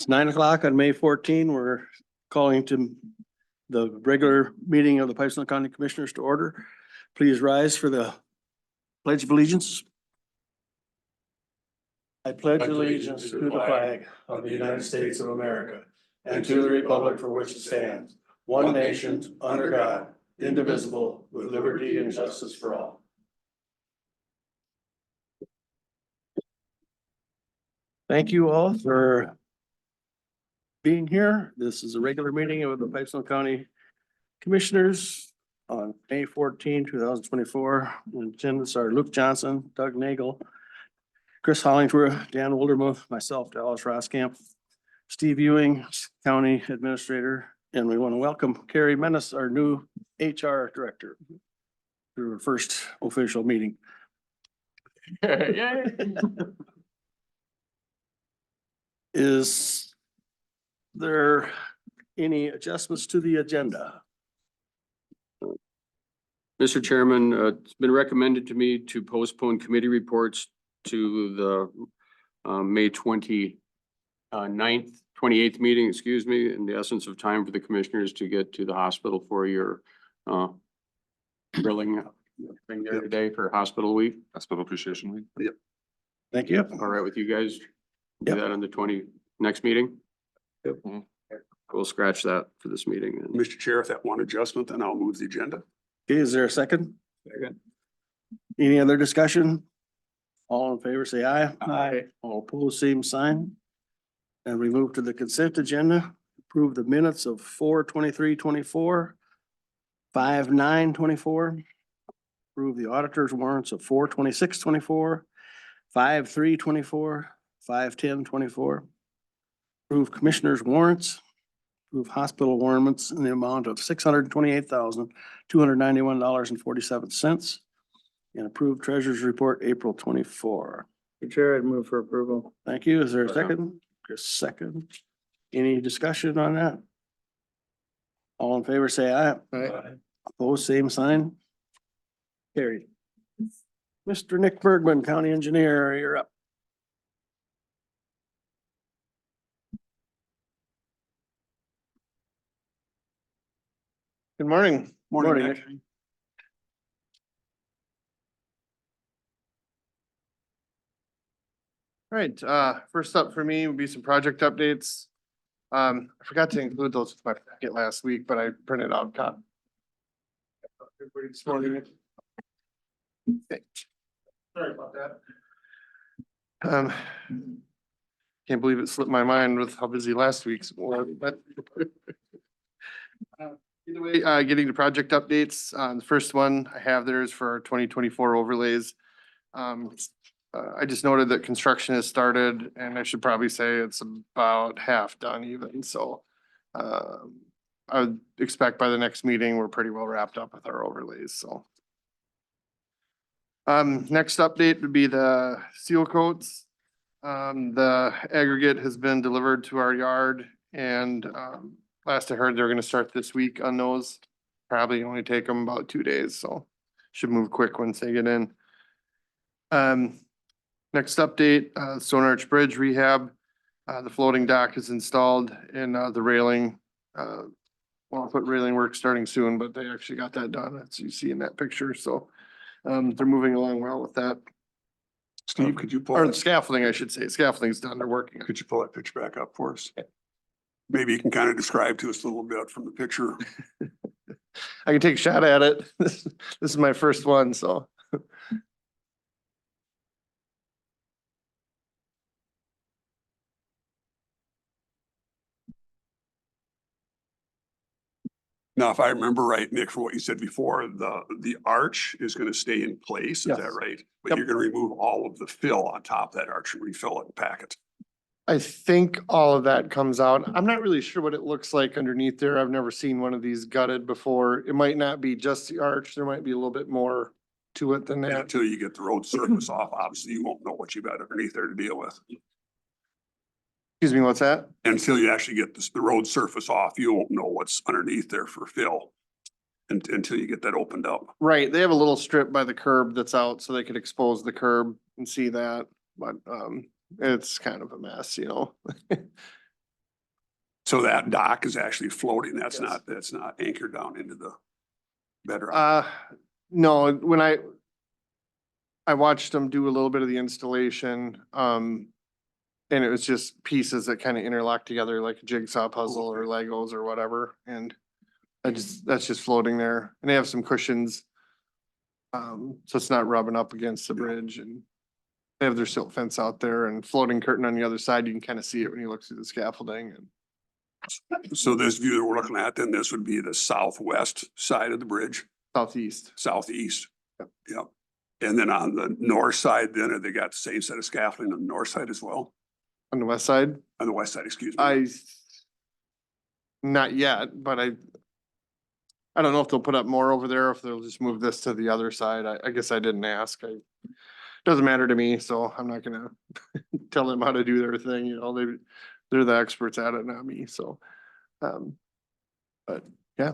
It's 9 o'clock on May 14. We're calling to the regular meeting of the Pipestone County Commissioners to order. Please rise for the Pledge of Allegiance. I pledge allegiance to the flag of the United States of America and to the republic for which it stands, one nation, under God, indivisible, with liberty and justice for all. Thank you all for being here. This is a regular meeting of the Pipestone County Commissioners on May 14, 2024. The agendas are Luke Johnson, Doug Nagel, Chris Hollingsworth, Dan Wildermuth, myself, Dallas Roskamp, Steve Ewing, County Administrator, and we want to welcome Carrie Menace, our new HR Director, to her first official meeting. Is there any adjustments to the agenda? Mr. Chairman, it's been recommended to me to postpone committee reports to the May 29th, 28th meeting, excuse me, in the essence of time for the commissioners to get to the hospital for your drilling thing there today for hospital week. Hospital Appreciation Week. Yep. Thank you. All right with you guys? Do Yep. that on the next meeting? Yep. We'll scratch that for this meeting. then. Mr. Chair, if that one adjustment, then I'll move the agenda. Okay, is there a second? Second. Any other discussion? All in favor, say aye. Aye. All opposed, same sign. And we move to the consent agenda. Approve the minutes of 4/23/24, 5/9/24. Approve the auditor's warrants of 4/26/24, 5/3/24, 5/10/24. Approve commissioners' warrants. Approve hospital warrants in the amount of $628,291.47. And approve treasurer's report April 24. Mr. Chair, I'd move for approval. Thank you. Is there a second? Chris, second. Any discussion on that? All in favor, say aye. Aye. Opposed, same sign. Carried. Mr. Nick Bergman, County Engineer, you're up. Good morning. Morning, Nick. All right, first up for me would be some project updates. I forgot to include those with my packet last week, but I printed out copy. Everybody this morning. Okay. Sorry about that. Can't believe it slipped my mind with how busy last week's was, but either way, getting to project updates. The first one I have there is for our 2024 overlays. I just noted that construction has started and I should probably say it's about half done even, so. I would expect by the next meeting, we're pretty well wrapped up with our overlays, so. Next update would be the seal coats. The aggregate has been delivered to our yard and, last I heard, they're gonna start this week on those. Probably only take them about 2 days, so should move quick once they get in. Next update, Stone Arch Bridge rehab. The floating dock is installed and the railing, well, put railing work starting soon, but they actually got that done, as you see in that picture, so they're moving along well with that. Steve, could you pull, Or scaffolding, I should say. Scaffolding's done, they're working. could you pull that picture back up for us? Maybe you can kind of describe to us a little bit from the picture. I can take a shot at it. This is my first one, so. Now, if I remember right, Nick, from what you said before, the arch is going to stay in place, is that Yes. right? But Yep. you're going to remove all of the fill on top of that arch and refill it and pack it. I think all of that comes out. I'm not really sure what it looks like underneath there. I've never seen one of these gutted before. It might not be just the arch. There might be a little bit more to it than And that. until you get the road surface off, obviously you won't know what you got underneath there to deal with. Excuse me, what's that? Until you actually get the road surface off, you won't know what's underneath there for fill. Until you get that opened up. Right, they have a little strip by the curb that's out so they could expose the curb and see that, but it's kind of a mess, you know. So that dock is actually floating. That's Yes. that's not anchored down into the bedrock. No, when I watched them do a little bit of the installation, and it was just pieces that kind of interlock together like a jigsaw puzzle or Legos or whatever, and that's just floating there, and they have some cushions. So it's not rubbing up against the bridge, and they have their silt fence out there and floating curtain on the other side. You can kind of see it when you look through the scaffolding, and So this view that we're looking at, then this would be the southwest side of the bridge, southeast. southeast. Yep. And then on the north side, then they got the same set of scaffolding on the north side as well, On the west side, on the west side, excuse me. not yet, but I don't know if they'll put up more over there, or if they'll just move this to the other side. I guess I didn't ask. Doesn't matter to me, so I'm not gonna tell them how to do their thing, you know, they're the experts at it, not me, so. But yeah,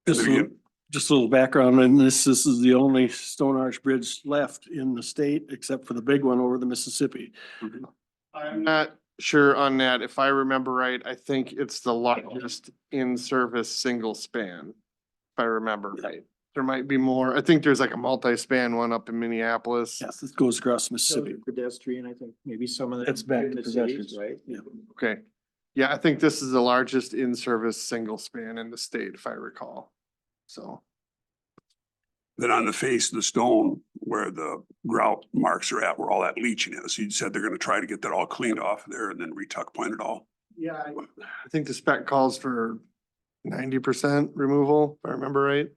Just a little, just a little background on this. This is the only stone arch bridge left in the state, except for the big one over the Mississippi. I'm not sure on that. If I remember right, I think it's the largest in-service single span. If I remember right. There might be more. I think there's like a multi-span one up in Minneapolis. Yes, it goes across Mississippi. Pedestrian, I think, maybe some of that. It's back in to the cities, pedestrians. right? Yeah. Okay. Yeah, I think this is the largest in-service single span in the state, if I recall. So, Then on the face of the stone where the grout marks are at, where all that leaching is, you said they're gonna try to get that all cleaned off there and then retuck point it all. yeah, I think the spec calls for 90% removal, if I remember right.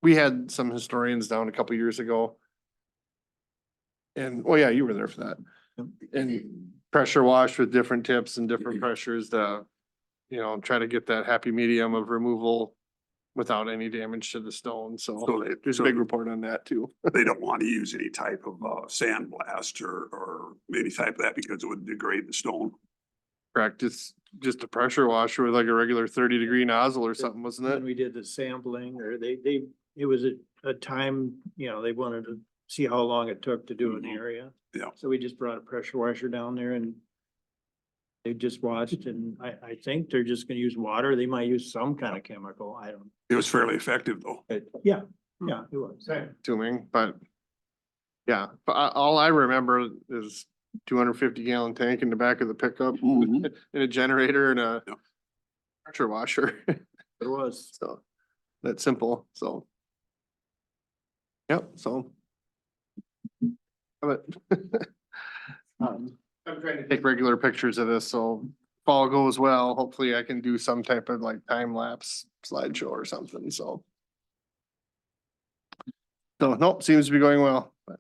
We had some historians down a couple years ago. And, oh yeah, you were there for that. And pressure wash with different tips and different pressures to, you know, try to get that happy medium of removal without any damage to the stone. So So they- there's a so big report on that too. They don't want to use any type of sandblast or any type of that because it would degrade the stone. Correct. It's just a pressure washer with like a regular 30-degree nozzle or something, wasn't When it? we did the sampling, or it was a time, you know, they wanted to see how long it took to do an Mhm. area. Yeah. So we just brought a pressure washer down there and they just watched, and I think they're just gonna use water. They might use some kind of chemical. I don't, It was fairly effective though. but yeah, it was. Assuming, but yeah, but all I remember is 250-gallon tank in the back of the pickup Mhm. and a generator and a Yep. pressure washer. It was. So that's simple. So. Yep, so. But I'm trying to take regular pictures of this, so if all goes well, hopefully I can do some type of like time lapse slideshow or something, so. So, nope, seems to be going well. but.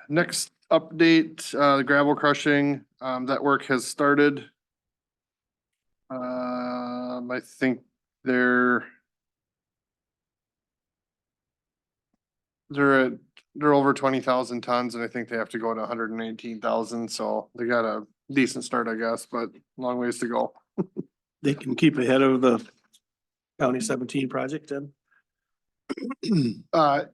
Next update, the gravel crushing, that work has started. I think they're they're over 20,000 tons and I think they have to go to 118,000, so they got a decent start, I guess, but long ways to go. They can keep ahead of the County 17 project then?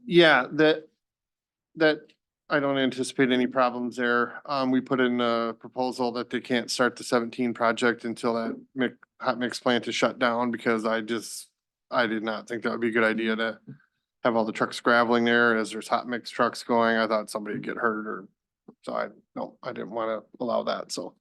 Yeah, that I don't anticipate any problems there. We put in a proposal that they can't start the 17 project until that hot mix plant is shut down because I did not think that would be a good idea to have all the trucks graveling there as there's hot mix trucks going. I thought somebody would get hurt or, so I didn't want to allow that, so.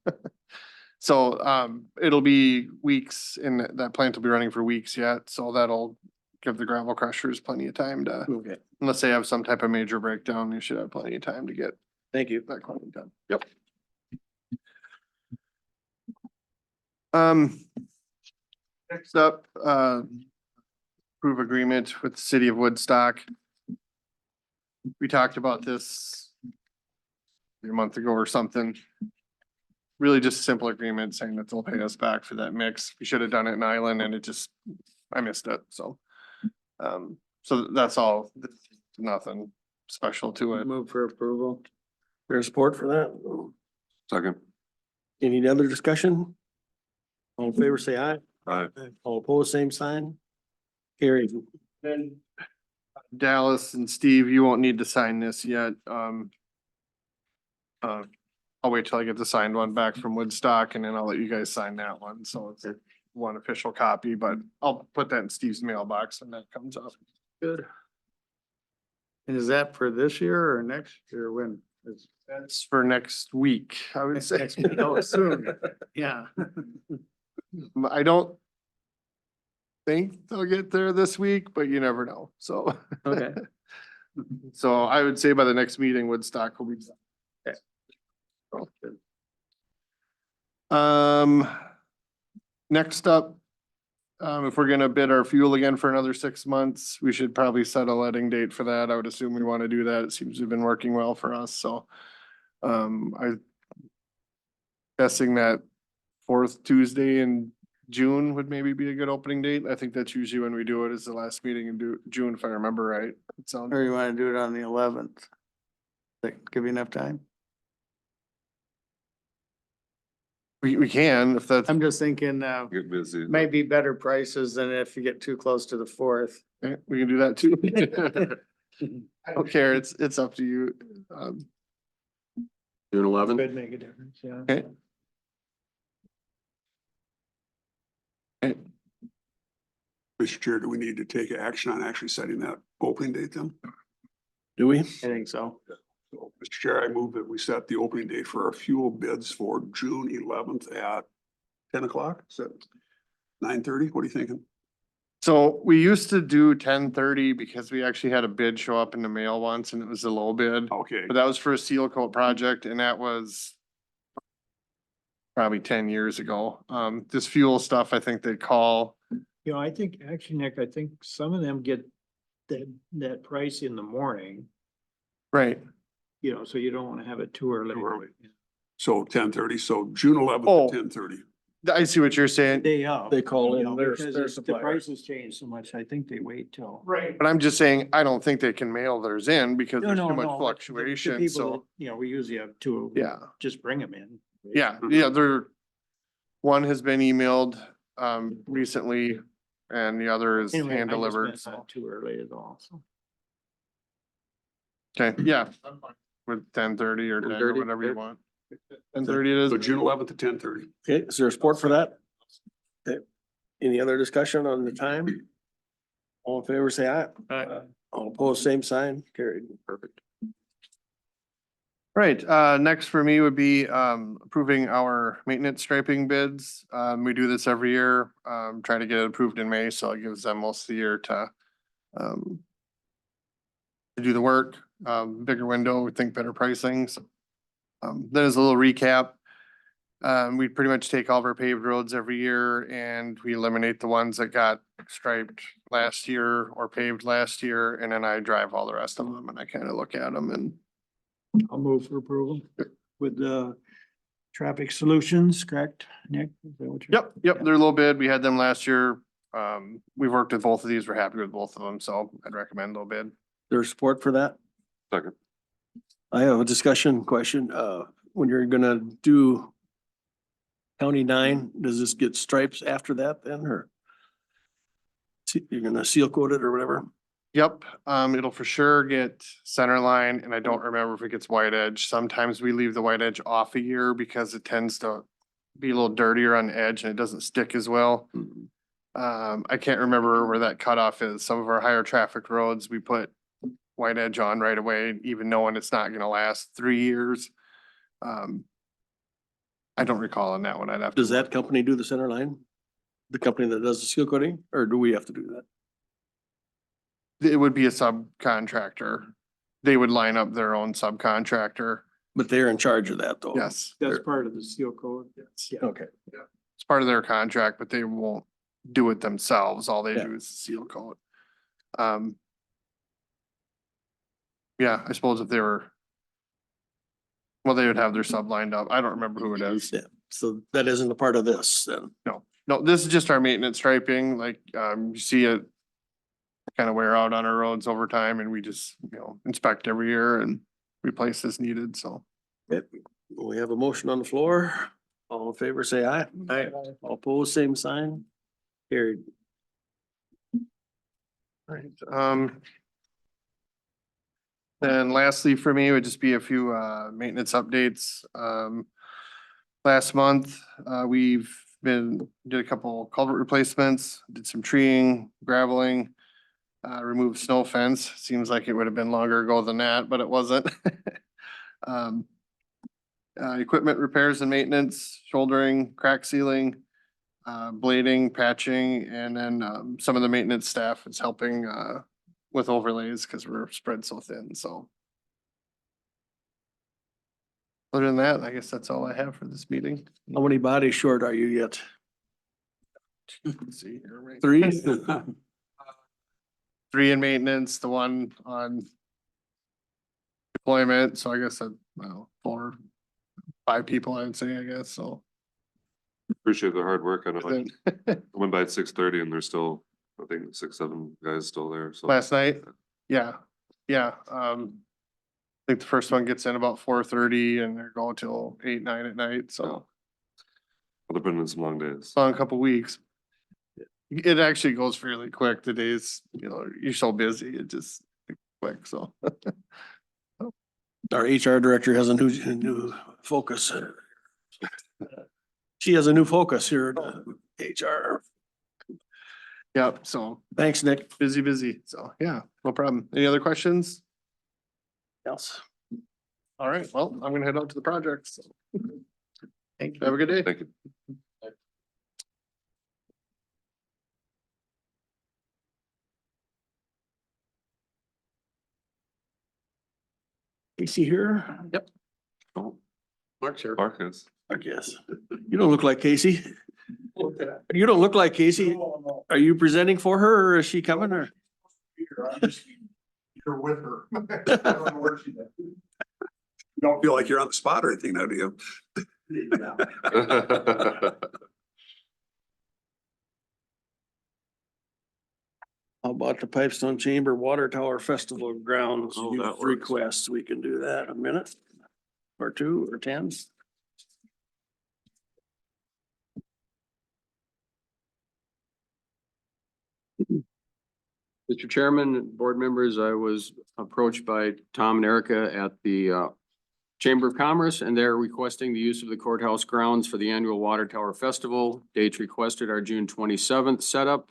So, it'll be weeks and that plant will be running for weeks yet, so that'll give the gravel crushers plenty of time to, Okay, unless they have some type of major breakdown, you should have plenty of time to get thank you. that cleaning done. Yep. Next up, approve agreement with the city of Woodstock. We talked about this a month ago or something. Really just a simple agreement saying that they'll pay us back for that mix. We should have done it in Island and I missed it, so. So that's all, nothing special to it. Move for approval. There's support for that? Second. Any other discussion? All in favor, say aye. Aye. All opposed, same sign. Carried. Then Dallas and Steve, you won't need to sign this yet. I'll I'll wait till I get the signed one back from Woodstock and then I'll let you guys sign that one. So it's one official copy, but I'll put that in Steve's mailbox when that comes up. Good. And is that for this year or next year? When? It's That's for next week, I would say. next week. Oh, soon. Yeah. I don't think they'll get there this week, but you never know. So, Okay. so I would say by the next meeting, Woodstock will be. Next up, if we're gonna bid our fuel again for another 6 months, we should probably set a letting date for that. I would assume we want to do that. It seems to have been working well for us, so. I guessing that fourth Tuesday in June would maybe be a good opening date. I think that's usually when we do it, is the last meeting in June, if I remember right. It sounds. Or you wanna do it on the 11th? That give you enough time? We can, if that's, I'm just thinking, Get busy. might be better prices than if you get too close to the 4th. we can do that too. I don't care. It's up to you. June 11th. Could make a difference, yeah. Okay. Okay. Mr. Chair, do we need to take action on actually setting that opening date then? Do we? I think so. So, Mr. Chair, I move that we set the opening date for our fuel bids for June 11th at 10 o'clock. Is that 9:30? What are you thinking? So we used to do 10:30 because we actually had a bid show up in the mail once and it was a low bid. Okay, But that was for a seal coat project and that was probably 10 years ago. This fuel stuff, I think they call, You know, I think, actually, Nick, I think some of them get that price in the morning, right? you know, so you don't wanna have it too early. Too early. so 10:30, so June 11th Oh. at 10:30. I see what you're saying. Day of. They call you in know, their because the supplier. prices change so much, I think they wait till. Right. But I'm just saying, I don't think they can mail theirs in because No, there's no, too much no, but the fluctuation, people so, that, you know, we usually have two, yeah. just bring them in. Yeah, yeah, one has been emailed, recently and the other is Anyway, hand I just delivered, meant so. not too early at all, so. Okay, yeah, with 10:30 or 10 or 10:30, whatever you okay. want. 10:30 it So is. June 11th at 10:30. Okay, is there support for that? Okay. Any other discussion on the time? All in favor, say aye. All opposed, same sign, carried. Perfect. Right, next for me would be, approving our maintenance striping bids. We do this every year, try to get it approved in May, so it gives them most of the year to do the work, bigger window, we think better pricings. That is a little recap. We pretty much take all of our paved roads every year and we eliminate the ones that got striped last year or paved last year, and then I drive all the rest of them and I kind of look at them and. I'll move for approval with the traffic solutions, correct, Nick? Is that what you're- Yep, they're a little bid. We had them last year. We've worked with both of these. We're happy with both of them, so I'd recommend a little bid. There's support for that? Second. I have a discussion question. When you're gonna do County 9, does this get stripes after that then, or? You're gonna seal coat it or whatever? Yep, it'll for sure get center line and I don't remember if it gets white edge. Sometimes we leave the white edge off a year because it tends to be a little dirtier on the edge and it doesn't stick as well. I can't remember where that cutoff is. Some of our higher traffic roads, we put white edge on right away, even knowing it's not gonna last 3 years. I don't recall on that one. I'd have to. Does that company do the center line? The company that does the seal coating, or do we have to do that? It would be a subcontractor. They would line up their own subcontractor. But they're in charge of that though. Yes, That's part of the seal code. Yeah. Okay, it's part of their contract, but they won't do it themselves. All they Yeah. do is seal coat. Yeah, I suppose if they were. Well, they would have their sub lined up. I don't remember who it is. yeah, so that isn't a part of this then. No, this is just our maintenance striping, like, you see it. Kind of wear out on our roads over time and we just, inspect every year and replace as needed, so. Yep, we have a motion on the floor. All in favor, say aye. Aye. All opposed, same sign. Carried. Right, Then lastly for me would just be a few maintenance updates. Last month, did a couple culvert replacements, did some treeing, graveling, removed snow fence. Seems like it would have been longer ago than that, but it wasn't. Equipment repairs and maintenance, shouldering, crack sealing, blading, patching, and then some of the maintenance staff is helping with overlays because we're spread so thin, so. Other than that, I guess that's all I have for this meeting. How many bodies short are you yet? Let's see here, right? 3? 3 in maintenance, the one on deployment, so I guess well, 4, 5 people, I would say, I guess, so. Appreciate the hard work. I know, like, Then- I went by at 6:30 and there's still, I think 6, 7 guys still there, so. Last night, yeah, I think the first one gets in about 4:30 and they're going till 8, 9 at night, so. They've been in some long days. It's on a couple weeks. It actually goes fairly quick. The days, you're so busy, it just quick, so. Our HR director has a new focus. She has a new focus here at HR. Yep, so Thanks, Nick. busy, so yeah, no problem. Any other questions? Else? All right, well, I'm gonna head out to the project, so. Thank Have a good day. Thank you. Casey here? Yep. Oh, Mark's here. Marcus. I guess. You don't look like Casey. You don't look like Casey. Are you presenting for her or is she coming or? You're with her. I don't know where she's at. You don't feel like you're on the spot or anything, now, do you? How about the Pipestone Chamber Water Tower Festival grounds? Oh, You've that works. requests, we can do that in a minute. Or 2 or 10. Mr. Chairman, board members, I was approached by Tom and Erica at the Chamber of Commerce, and they're requesting the use of the courthouse grounds for the annual Water Tower Festival. Dates requested are June 27th setup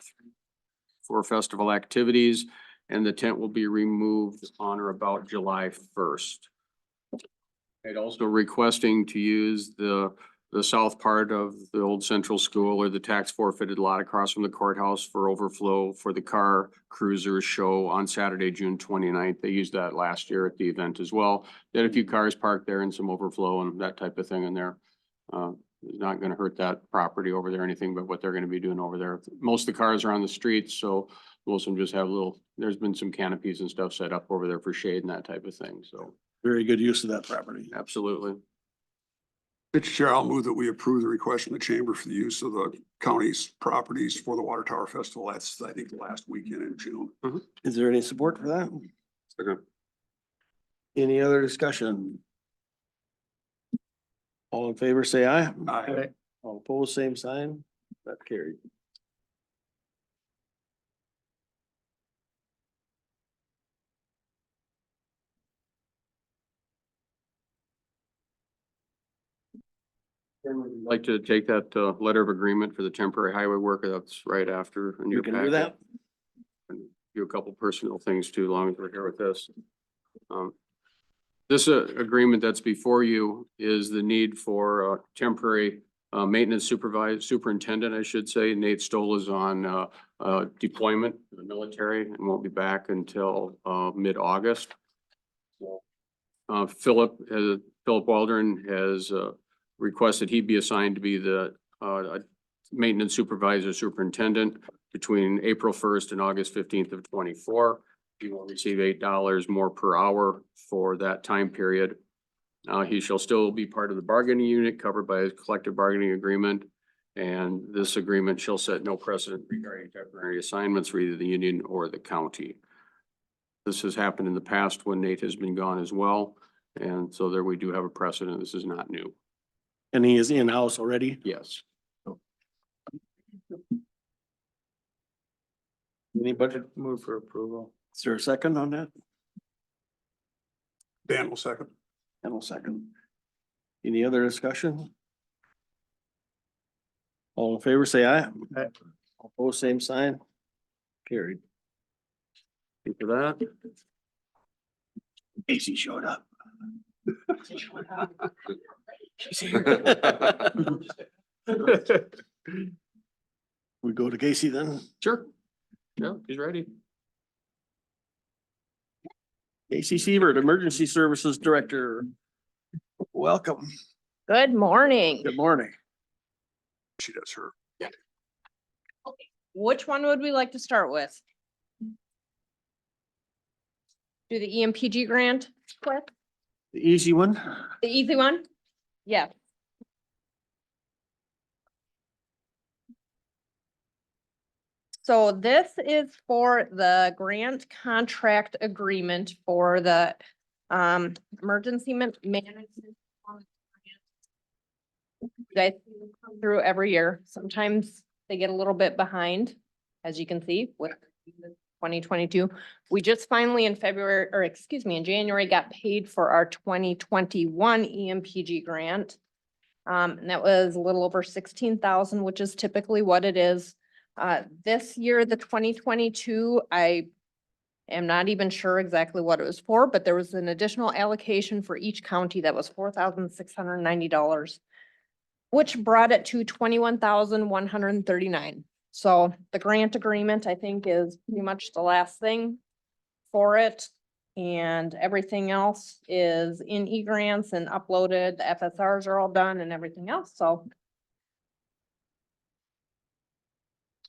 for festival activities, and the tent will be removed on or about July 1st. And also requesting to use the south part of the old central school or the tax forfeited lot across from the courthouse for overflow for the car cruiser show on Saturday, June 29th. They used that last year at the event as well. They had a few cars parked there and some overflow and that type of thing in there. It's not gonna hurt that property over there or anything, but what they're gonna be doing over there. Most of the cars are on the streets, so most of them just have there's been some canopies and stuff set up over there for shade and that type of thing, so Very good use of that property. absolutely. Mr. Chair, I'll move that we approve the request from the chamber for the use of the county's properties for the Water Tower Festival. That's, I think, the last weekend in June. Is there any support for that? Second. Any other discussion? All in favor, say aye. Aye. All opposed, same sign. That carried. I'd like to take that letter of agreement for the temporary highway worker. That's right after. in You your can do packet. that. And do a couple personal things too, as long as we're here with this. This agreement that's before you is the need for temporary maintenance superintendent, I should say. Nate Stoll is on deployment in the military and won't be back until mid-August. Philip Waldron has requested he be assigned to be the maintenance superintendent between April 1st and August 15th of 24. He will receive $8 more per hour for that time period. He shall still be part of the bargaining unit covered by a collective bargaining agreement. And this agreement shall set no precedent regarding temporary assignments for either the union or the county. This has happened in the past when Nate has been gone as well. And so there we do have a precedent. This is not new. And he is in-house already. Yes. Anybody? Move for approval. Is there a second on that? Dan will second. And we'll second. Any other discussion? All in favor, say aye. Aye. All opposed, same sign. Carried. Thank you for that. Casey showed up. She's here. We go to Casey then. Sure. Yeah, he's ready. Casey Sievert, Emergency Services Director. Welcome. Good morning. Good morning. She does her. Which one would we like to start with? Do the E EMPG grant quick, The easy one. the easy one? Yeah. So this is for the grant contract agreement for the emergency management. You guys see them come through every year. Sometimes they get a little bit behind, as you can see with 2022. We just finally in February, or excuse me, in January, got paid for our 2021 EMPG grant. And that was a little over 16,000, which is typically what it is. This year, the 2022, I am not even sure exactly what it was for, but there was an additional allocation for each county that was $4,690, which brought it to 21,139. So the grant agreement, I think, is pretty much the last thing for it. And everything else is in e-grants and uploaded. The FSRs are all done and everything else, so.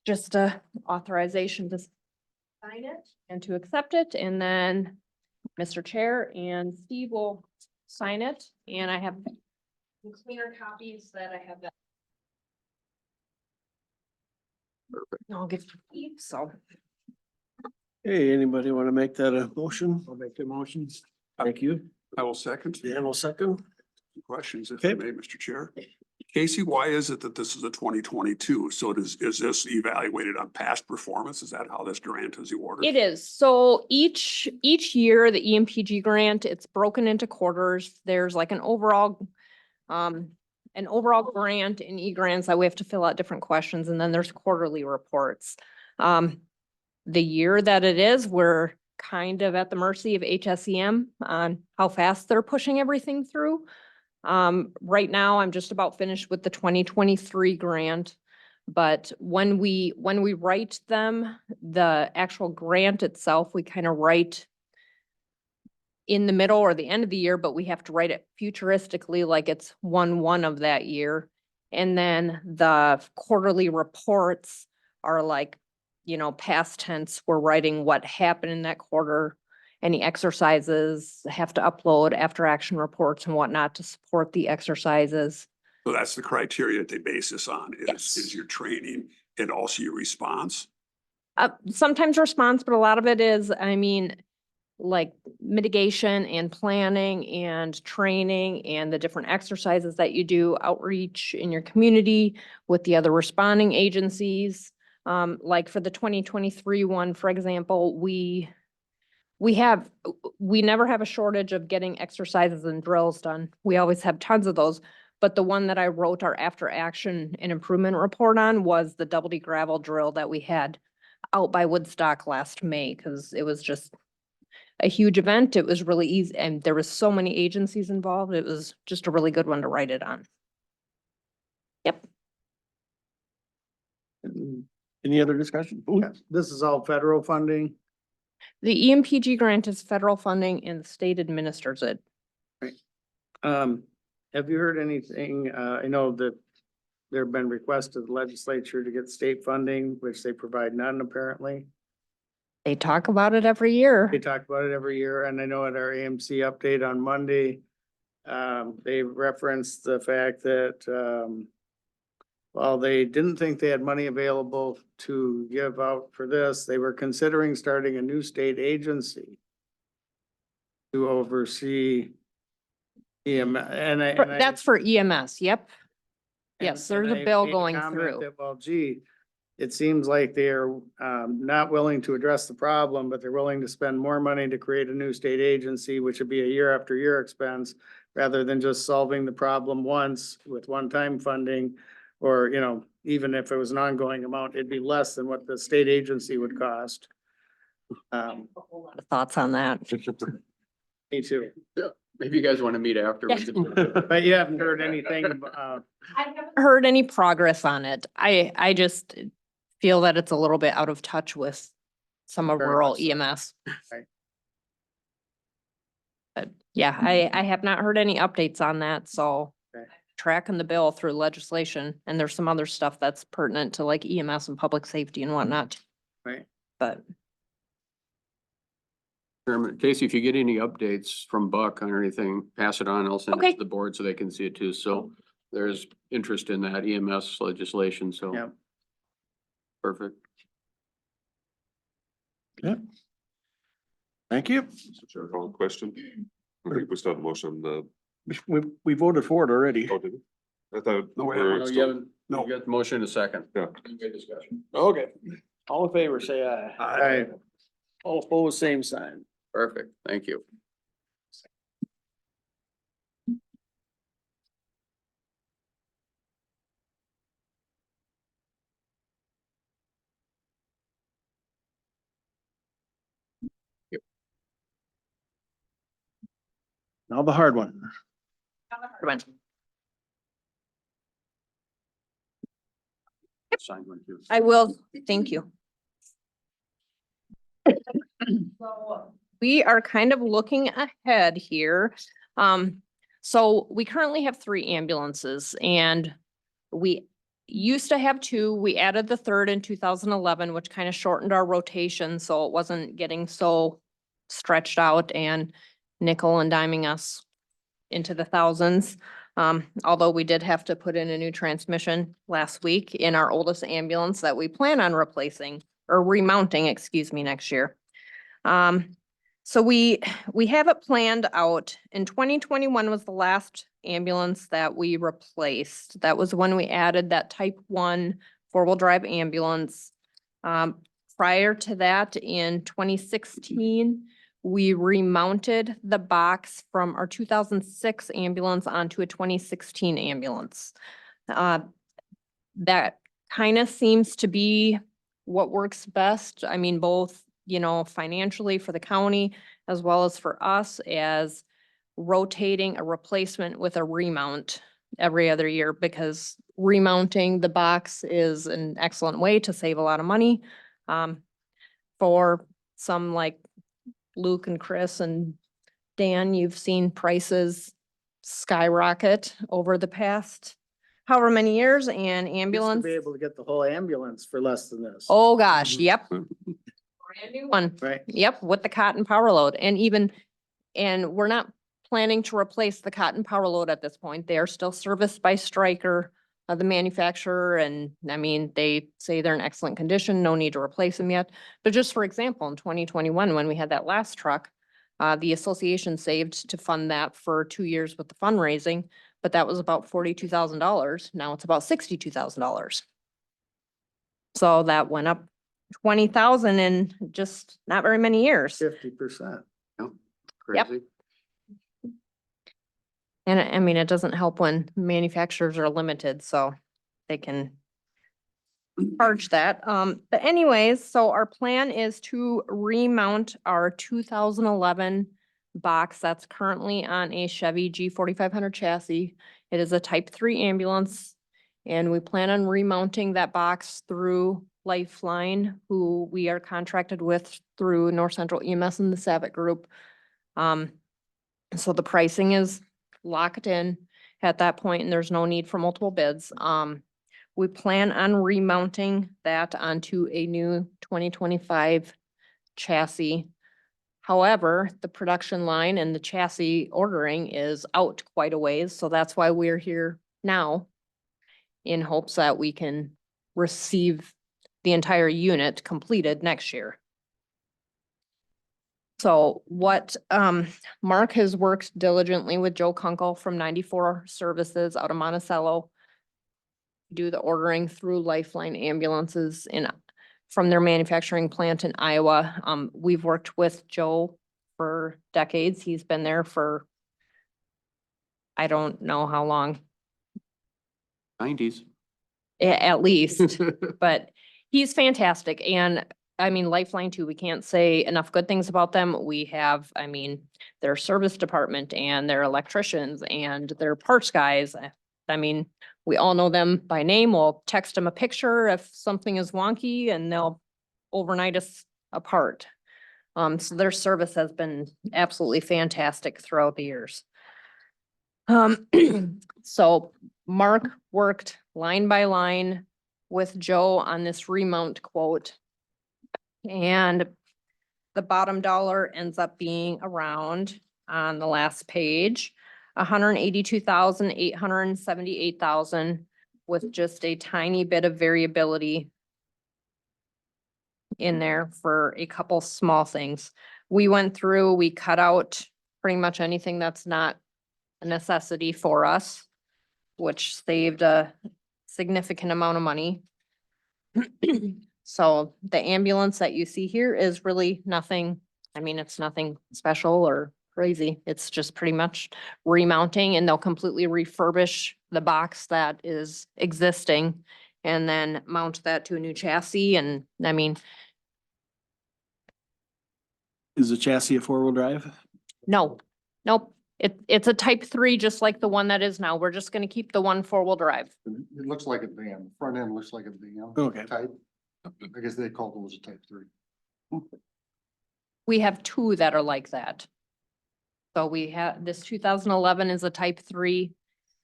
Just a authorization to sign it and to accept it, and then Mr. Chair and Steve will sign it, and I have some cleaner copies that I have. I'll give to Steve, so. Hey, anybody want to make that a motion? I'll make the motion. Thank you. I will second. Dan will second. Questions, if I Okay. may, Mr. Chair. Casey, why is it that this is a 2022? So is this evaluated on past performance? Is that how this grant is awarded? It is. So each year, the E EMPG grant, it's broken into quarters. There's like an overall grant in e-grants that we have to fill out different questions, and then there's quarterly reports. The year that it is, we're kind of at the mercy of HSEM on how fast they're pushing everything through. Right now, I'm just about finished with the 2023 grant. But when we write them, the actual grant itself, we kind of write in the middle or the end of the year, but we have to write it futuristically like it's 1/1 of that year. And then the quarterly reports are like, past tense, we're writing what happened in that quarter. Any exercises have to upload after action reports and whatnot to support the exercises. So that's the criteria that they base this on Yes. is your training and also your response. Sometimes response, but a lot of it is, like mitigation and planning and training and the different exercises that you do, outreach in your community with the other responding agencies. Like for the 2023 one, for example, we never have a shortage of getting exercises and drills done. We always have tons of those. But the one that I wrote our after action and improvement report on was the double D gravel drill that we had out by Woodstock last May, because it was just a huge event. It was really easy, and there was so many agencies involved. It was just a really good one to write it on. Yep. Any other discussion? This is all federal funding. The EMPG grant is federal funding and the state administers it. Have you heard anything? I know that there have been requests to the legislature to get state funding, which they provide none apparently. They talk about it every year. They talk about it every year, and I know at our AMC update on Monday, they referenced the fact that, while they didn't think they had money available to give out for this, they were considering starting a new state agency to oversee That's for EMS, yep. Yes, there's a bill going comment through. that, well, gee, it seems like they're not willing to address the problem, but they're willing to spend more money to create a new state agency, which would be a year after year expense, rather than just solving the problem once with one-time funding. Or, you know, even if it was an ongoing amount, it'd be less than what the state agency would cost. A lot of thoughts on that. Me too. Maybe you guys want to meet afterwards. But you haven't heard anything, I haven't heard any progress on it. I just feel that it's a little bit out of touch with some of Very rural much so. EMS. Right. But yeah, I have not heard any updates on that, so Okay. tracking the bill through legislation, and there's some other stuff that's pertinent to like EMS and public safety and whatnot. Right. But Chairman, Casey, if you get any updates from Buck on anything, pass it on. I'll send it Okay. to the board so they can see it too. So there's interest in that EMS legislation, so. Yep. Perfect. Thank you. Mr. Chair, call a question. I think we still have a motion on the, We voted for it already. oh, did we? I thought. No, we we were haven't. No, you still- haven't, No. you got the motion in a second. Yeah. Good discussion. Okay. All in favor, say aye. Aye. All opposed, same sign. Perfect. Thank you. Now the hard one. Sign one too. I will, thank you. So we are kind of looking ahead here. So we currently have 3 ambulances and we used to have 2. We added the third in 2011, which kind of shortened our rotation, so it wasn't getting so stretched out and nickel and diming us into the thousands. Although we did have to put in a new transmission last week in our oldest ambulance that we plan on replacing or remounting, excuse me, next year. So we have it planned out. In 2021 was the last ambulance that we replaced. That was when we added that type 1 4-wheel drive ambulance. Prior to that, in 2016, we remounted the box from our 2006 ambulance onto a 2016 ambulance. That kind of seems to be what works best. I mean, both, you know, financially for the county as well as for us, as rotating a replacement with a remount every other year, because remounting the box is an excellent way to save a lot of money. For some like Luke and Chris and Dan, you've seen prices skyrocket over the past however many years, and Used to ambulance. be able to get the whole ambulance for less than this. Oh, gosh, yep. Brand new one. Right. Yep, with the cotton power load and we're not planning to replace the cotton power load at this point. They are still serviced by Stryker, the manufacturer, and I mean, they say they're in excellent condition, no need to replace them yet. But just for example, in 2021, when we had that last truck, the association saved to fund that for 2 years with the fundraising, but that was about $42,000. Now it's about $62,000. So that went up 20,000 in just not very many years. 50%. Yep. Crazy. And I mean, it doesn't help when manufacturers are limited, so they can charge that. But anyways, so our plan is to remount our 2011 box that's currently on a Chevy G4500 chassis. It is a type 3 ambulance, and we plan on remounting that box through Lifeline, who we are contracted with through North Central EMS and the Savick Group. So the pricing is locked in at that point, and there's no need for multiple bids. We plan on remounting that onto a new 2025 chassis. However, the production line and the chassis ordering is out quite a ways, so that's why we're here now, in hopes that we can receive the entire unit completed next year. So what, Mark has worked diligently with Joe Kunkel from 94 Services out of Monticello. do the ordering through Lifeline ambulances from their manufacturing plant in Iowa. We've worked with Joe for decades. He's been there for I don't know how long, 90s. at least, but he's fantastic. And I mean, Lifeline too, we can't say enough good things about them. We have, I mean, their service department and their electricians and their parts guys. I mean, we all know them by name. We'll text them a picture if something is wonky and they'll overnight us a part. So their service has been absolutely fantastic throughout the years. So Mark worked line by line with Joe on this remount quote. And the bottom dollar ends up being around on the last page, 182,878,000 with just a tiny bit of variability in there for a couple small things. We went through, we cut out pretty much anything that's not a necessity for us, which saved a significant amount of money. So the ambulance that you see here is really nothing, I mean, it's nothing special or crazy. It's just pretty much remounting, and they'll completely refurbish the box that is existing and then mount that to a new chassis. And I mean, Is the chassis a four-wheel drive? no, nope. It's a type 3, just like the one that is now. We're just gonna keep the one 4-wheel drive. It looks like a van, front end looks like a van. Okay. Type, I guess they call those a type 3. We have 2 that are like that. So we have, this 2011 is a type 3.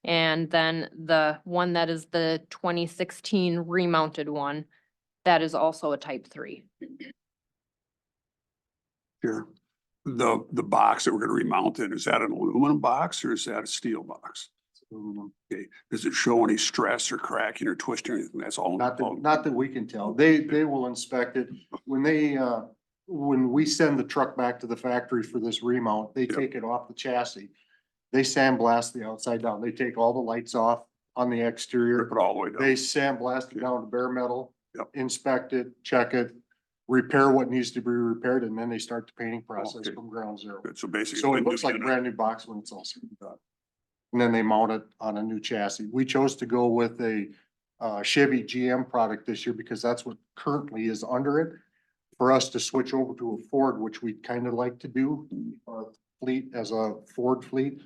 And then the one that is the 2016 remounted one, that is also a type 3. Here, the box that we're gonna remount in, is that an aluminum box or is that a steel box? Okay, does it show any stress or cracking or twisting or anything? That's all. Not that we can tell. They will inspect it. When we send the truck back to the factory for this remount, they Yep. take it off the chassis. They sandblast the outside down. They take all the lights off on the exterior. Rip it all the way They down. sandblast it down to bare metal, Yep. inspect it, check it, repair what needs to be repaired, and then they start the painting process Okay. from ground zero. Good, so basically. So it the new looks like a unit- brand new box when it's all said and done. And then they mount it on a new chassis. We chose to go with a Chevy GM product this year because that's what currently is under it. For us to switch over to a Ford, which we'd kind of like to do, our fleet as a Ford fleet.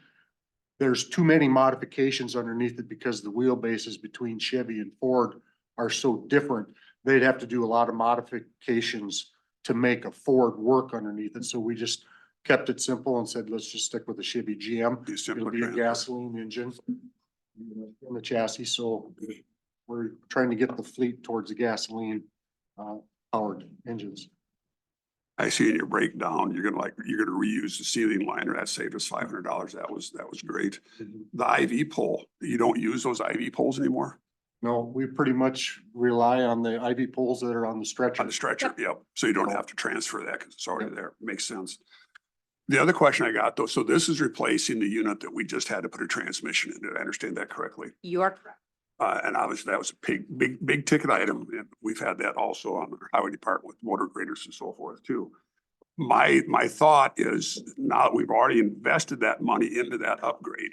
There's too many modifications underneath it because the wheelbases between Chevy and Ford are so different. They'd have to do a lot of modifications to make a Ford work underneath it. So we just kept it simple and said, let's just stick with the Chevy GM. Be simpler It'll be a transfer. gasoline engine in the chassis, so we're trying to get the fleet towards the gasoline powered engines. I see in your breakdown, you're gonna reuse the ceiling liner. That saved us $500. That was great. The IV pole, you don't use those IV poles anymore? No, we pretty much rely on the IV poles that are on the stretcher. On the stretcher, yep. So you don't have to transfer that because it's already there. Makes sense. The other question I got though, so this is replacing the unit that we just had to put a transmission in. Did I understand that correctly? You are correct. And obviously that was a big ticket item. And we've had that also on our highway department with motor graders and so forth too. My thought is now that we've already invested that money into that upgrade,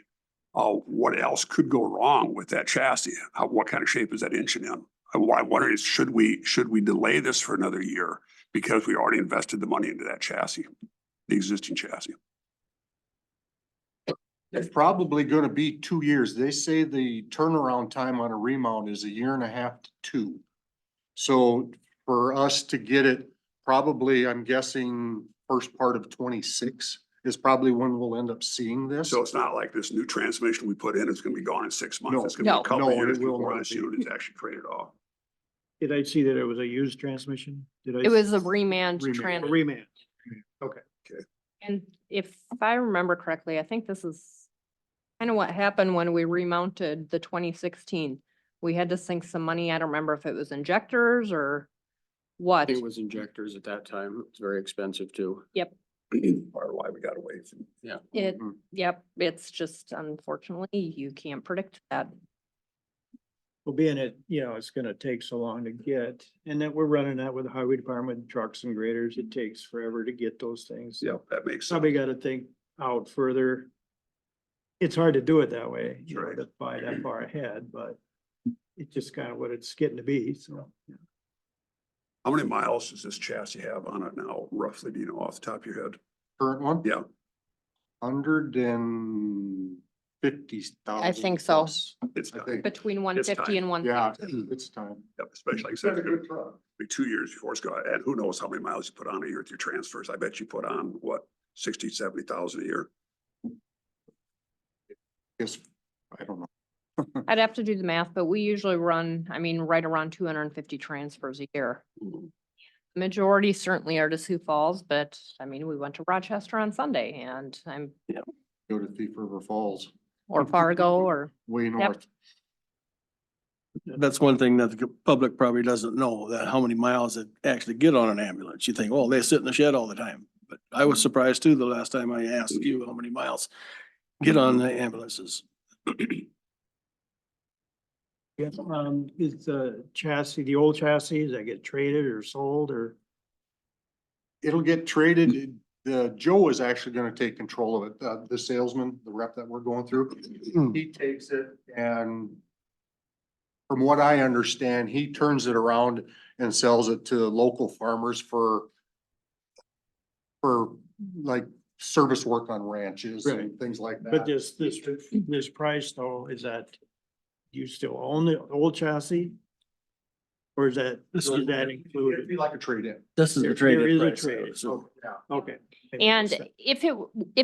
what else could go wrong with that chassis? What kind of shape is that engine in? What I wonder is, should we delay this for another year because we already invested the money into that chassis, the existing chassis? It's probably gonna be 2 years. They say the turnaround time on a remount is 1.5 to 2. So for us to get it, probably, I'm guessing, first part of 26 is probably when we'll end up seeing this. So it's not like this new transmission we put in is gonna be gone in 6 months. No. It's gonna be No. a couple No, of it years will before not this be. unit is actually traded off. Did I see that it was a used transmission? Did I? It was a remand Remand. Remand. And if I remember correctly, I think this is kind of what happened when we remounted the 2016. We had to sink some money. I don't remember if it was injectors or I what. think it was injectors at that time. It's very expensive too. Part of why we got away from. It, Mhm. yep, it's just unfortunately, you can't predict that. Well, being it, it's gonna take so long to get, and then we're running that with the highway department, trucks and graders. It takes forever to get those things. Yeah, that makes sense. Probably gotta think out further. It's hard to do it that way, Right. to buy that far ahead, but it's just kind of what it's getting to be, so. Yeah. How many miles does this chassis have on it now, roughly, do you know off the top of your head? Current one? Yeah, 150,000. I think so. it's I done. think. Between one It's fifty time. and one Yeah, fifty. it's time. Yep, especially like I said, it's gonna be 2 years before it's got, and who knows how many miles you put on a year with your transfers. I bet you put on, what, 60, 70,000 a year. Yes, I don't know. I'd have to do the math, but we usually run, right around 250 transfers a year. Majority certainly are to Sioux Falls, but we went to Rochester on Sunday and Go to Thief River Falls, or Fargo or, way north. That's one thing that the public probably doesn't know, that how many miles it actually get on an ambulance. You think, oh, they sit in the shed all the time. But I was surprised too, the last time I asked you how many miles get on the ambulances. Yeah, is the chassis, the old chassis, does that get traded or sold or? It'll get traded. Joe is actually gonna take control of it. The salesman, the rep that we're going through, he takes it and from what I understand, he turns it around and sells it to local farmers for like service work on ranches Right. and things like that. But this price though, is that, you still own the old chassis? Or is that, This is is- that It'd included? be like a trade-in. This is the There trade-in is a price. trade, So Yeah. Okay. and if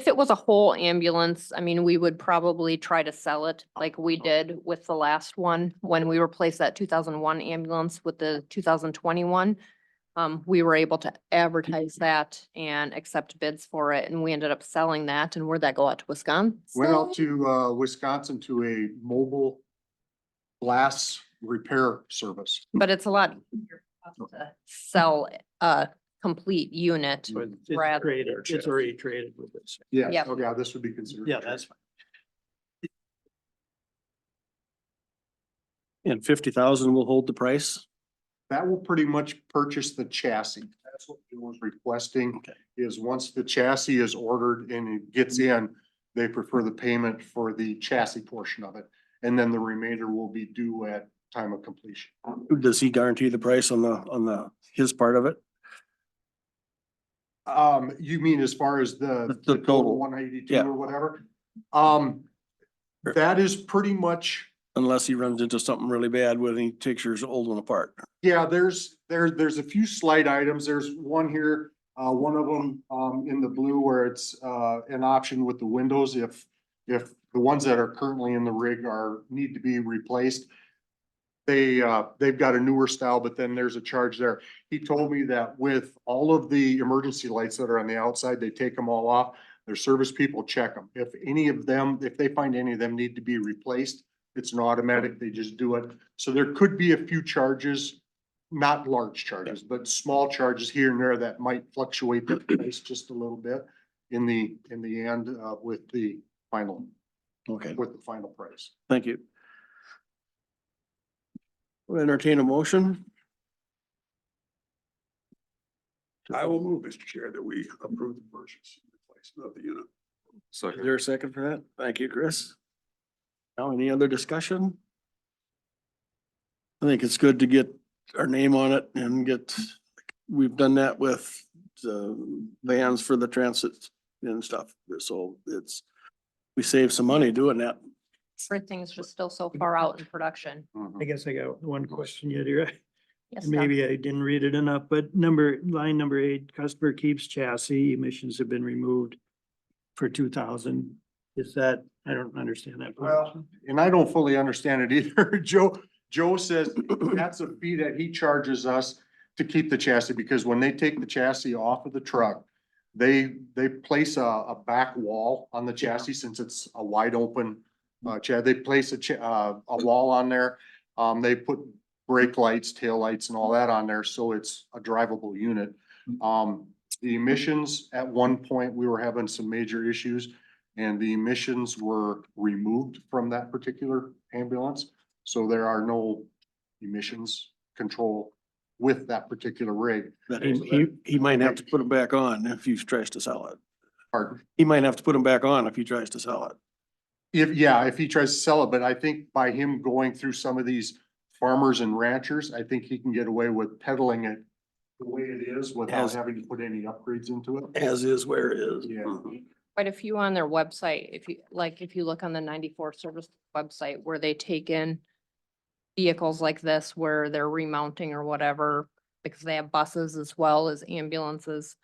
it was a whole ambulance, we would probably try to sell it like we did with the last one. When we replaced that 2001 ambulance with the 2021. We were able to advertise that and accept bids for it and we ended up selling that. And where'd that go out to Wisconsin? Went out to Wisconsin to a mobile glass repair service. But it's a lot easier to sell a complete unit. So it's rather traded, than- it's already traded with this. Yeah, Yep. oh, yeah, this would be considered. a Yeah, trade. that's fine. and 50,000 will hold the price. That will pretty much purchase the chassis. That's what Joe was requesting. Okay. Is once the chassis is ordered and it gets in, they prefer the payment for the chassis portion of it. And then the remainder will be due at time of completion. Does he guarantee the price on his part of it? You mean as far as the The total. 182 Yeah. or whatever? That is pretty much. Unless he runs into something really bad when he takes your old one apart. Yeah, there's a few slight items. There's one here, one of them, in the blue where it's, an option with the windows if the ones that are currently in the rig need to be replaced. They've got a newer style, but then there's a charge there. He told me that with all of the emergency lights that are on the outside, they take them all off. Their service people check them. If they find any of them need to be replaced, it's an automatic, they just do it. So there could be a few charges, not large charges, but small charges here and there that might fluctuate the price just a little bit in the end, with the final price. Thank you. We'll entertain a motion. I will move, Mr. Chair, that we approve the purchase and replacement of the unit. Is Second. there a second for that? Thank you, Chris. Now, any other discussion? I think it's good to get our name on it and we've done that with the vans for the transit and stuff. So we save some money doing that. Everything's just still so far out in production. I guess I got one question yet here. Yes, Doc? Maybe I didn't read it enough, but line number 8, customer keeps chassis, emissions have been removed for 2,000. Is that, I don't understand that. Well, and I don't fully understand it either. Joe says that's a fee that he charges us to keep the chassis, because when they take the chassis off of the truck, they place a back wall on the chassis since it's a wide open they place a wall on there. They put brake lights, tail lights and all that on there, so it's a drivable unit. The emissions, at one point, we were having some major issues and the emissions were removed from that particular ambulance. So there are no emissions control with that particular rig. But he might have to put them back on if he tries to sell it. Pardon? He might have to put them back on if he tries to sell it. If he tries to sell it, but I think by him going through some of these farmers and ranchers, I think he can get away with peddling it the way it is without As- having to put any upgrades into it. As is where it is. Yeah. Quite a few on their website. If you look on the 94 service website where they take in vehicles like this where they're remounting or whatever, because they have buses as well as ambulances.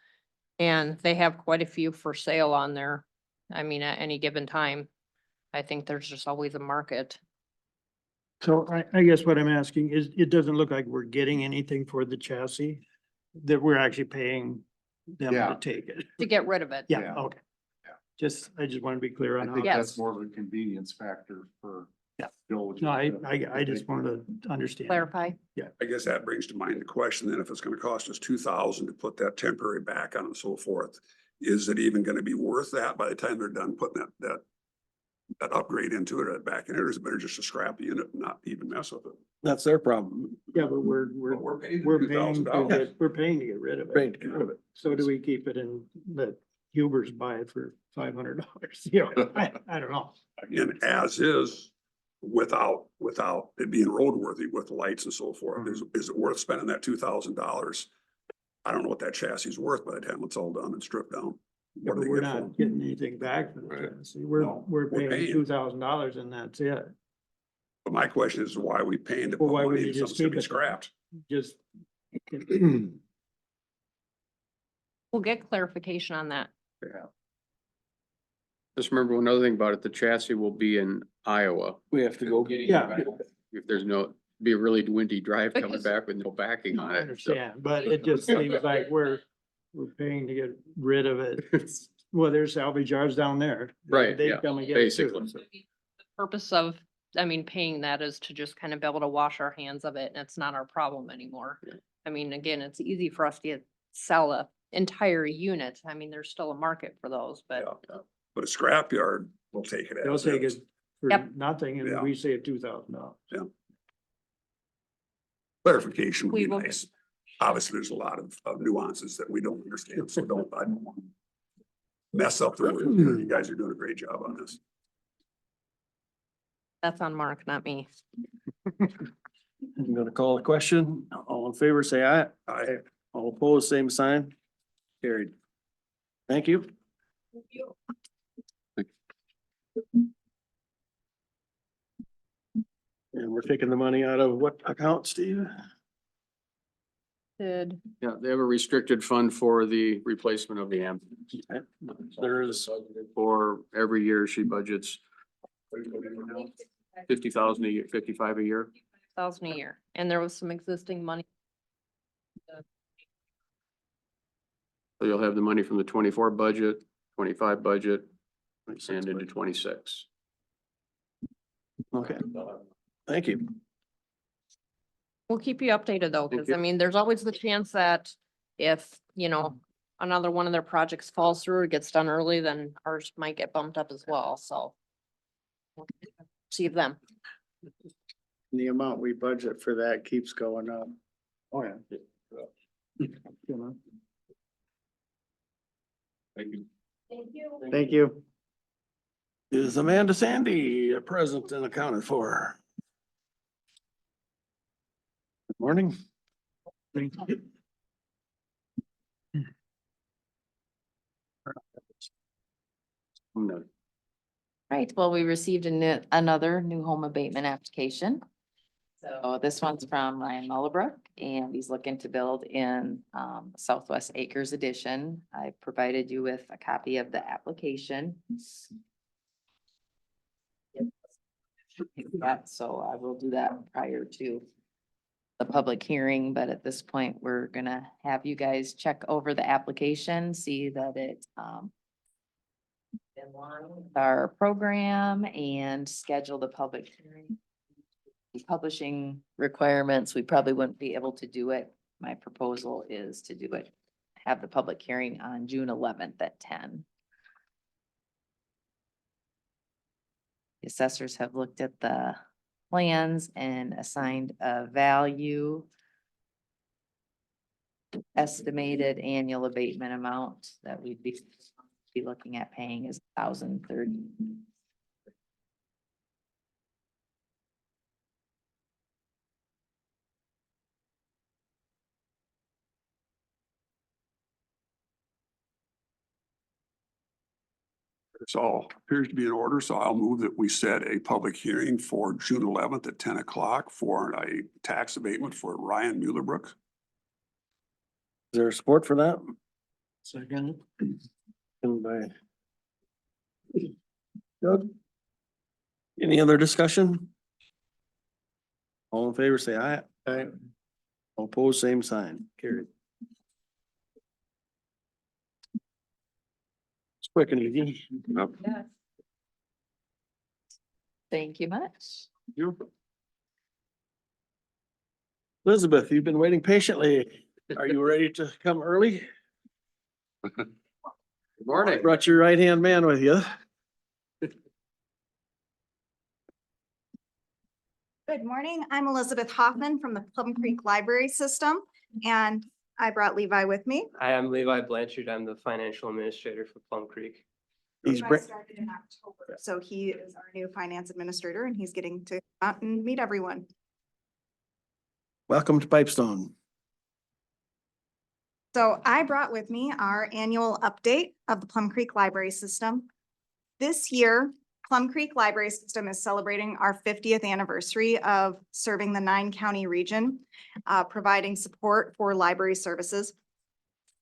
And they have quite a few for sale on there. I mean, at any given time, I think there's just always a market. So I guess what I'm asking is, it doesn't look like we're getting anything for the chassis, that we're actually paying them Yeah. to take it. To get rid of it. Yeah, Yeah. okay. Yeah. I just want to be clear I on how. think Yes. that's more of a convenience factor for. Yeah. Bill. No, I just wanted to understand. Clarify. I guess that brings to mind the question then, if it's gonna cost us 2,000 to put that temporary back on and so forth, is it even gonna be worth that by the time they're done putting that upgrade into it or that back in it, or is it better just to scrap the unit and not even mess with it? That's their problem. Yeah, but we're paying we're the paying to $2,000. get, we're paying to get rid of Paying it. to get rid of it. So do we keep it in, let Huber's buy it for $500? You know, I don't know. And as is, without it being roadworthy with lights and so forth, is it worth spending that $2,000? I don't know what that chassis is worth by the time it's all done and stripped down. Yeah, What do but they we're get for it? not getting anything back for the Right. chassis. No, We're we're paying paying. $2,000 and that's it. But my question is, why are we paying to Well, put why money wouldn't into you just something that's keep gonna it be then? scrapped? Just. We'll get clarification on that. Just remember one other thing about it, the chassis will be in Iowa. We have to go. Yeah. If there's be a really windy drive coming Because- back with no backing on I it. so- understand, but it just seems like we're paying to get rid of it. Well, there's salvage yards down there. Right, They yeah, come and get it too. basically. so. The purpose of, paying that is to just kind of be able to wash our hands of it and it's not our problem anymore. I mean, again, it's easy for us to sell a entire unit. I mean, there's still a market for those, but Yeah. But a scrapyard will take it They'll as take is. it for Yep. nothing Yeah. and we save $2,000. Clarification would We be will- nice. Obviously, there's a lot of nuances that we don't understand, so I don't want to mess up the word. You guys are doing a great job on this. that's on Mark, not me. I'm gonna call the question. All in favor, say aye. I, All opposed, same sign. Carried. Thank you. And we're taking the money out of what account, Steve? Did, Yeah, they have a restricted fund for the replacement of the ambulance. There is, For every year she budgets 50,000 a year, 55 a year. 1,000 a year, and there was some existing money. So you'll have the money from the 24 budget, 25 budget, and into 26. okay, thank you. We'll keep you updated though, Thank because you. I mean, there's always the chance that if, another one of their projects falls through or gets done early, then ours might get bumped up as well, so. See them. The amount we budget for that keeps going up. Oh, yeah. You know, Thank you. Thank you. Is Amanda Sandy present and accounted for? Good morning. thank you. I'm not- Right, well, we received another new home abatement application. So this one's from Ryan Mullabrook, and he's looking to build in Southwest Acres Edition. I provided you with a copy of the application. Yeah, so I will do that prior to the public hearing, but at this point, we're gonna have you guys check over the application, see that it in line with our program and schedule the public hearing. The publishing requirements, we probably wouldn't be able to do it. My proposal is to do it, have the public hearing on June 11th at 10. The assessors have looked at the plans and assigned a value. Estimated annual abatement amount that we'd be looking at paying is $1,030. This all appears to be in order, so I'll move that we set a public hearing for June 11th at 10 o'clock for a tax abatement for Ryan Muellerbrook. Is there support for that? Second. And by Doug? Any other discussion? All in favor, say aye. Aye. All opposed, same sign. Carried. It's quick and easy. Thank you much. Elizabeth, you've been waiting patiently. Are you ready to come early? Good morning. Brought your right-hand man with you. Good morning. I'm Elizabeth Hoffman from the Plum Creek Library System, and I brought Levi with me. Hi, I'm Levi Blanchard. I'm the financial administrator for Plum Creek. He's Levi bring, started in October, so he is our new finance administrator, and he's getting to come out and meet everyone. welcome to Pipestone. So I brought with me our annual update of the Plum Creek Library System. This year, Plum Creek Library System is celebrating our 50th anniversary of serving the 9-county region, providing support for library services.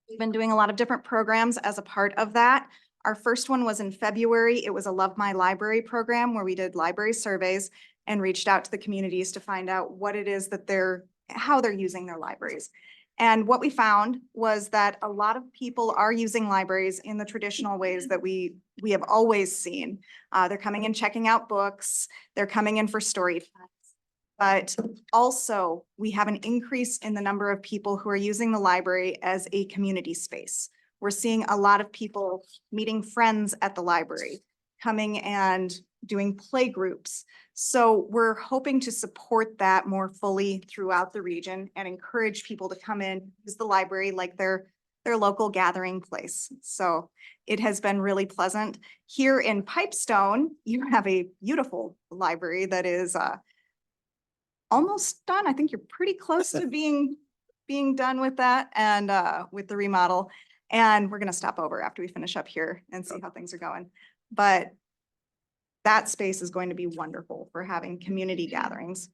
We've been doing a lot of different programs as a part of that. Our first one was in February. It was a Love My Library program where we did library surveys and reached out to the communities to find out what it is that how they're using their libraries. And what we found was that a lot of people are using libraries in the traditional ways that we have always seen. They're coming in, checking out books, they're coming in for story times. But also, we have an increase in the number of people who are using the library as a community space. We're seeing a lot of people meeting friends at the library, coming and doing play groups. So we're hoping to support that more fully throughout the region and encourage people to come in, use the library like their local gathering place. So it has been really pleasant. Here in Pipestone, you have a beautiful library that is almost done. I think you're pretty close to being done with that and with the remodel. And we're gonna stop over after we finish up here and see how things are going. But that space is going to be wonderful for having community gatherings.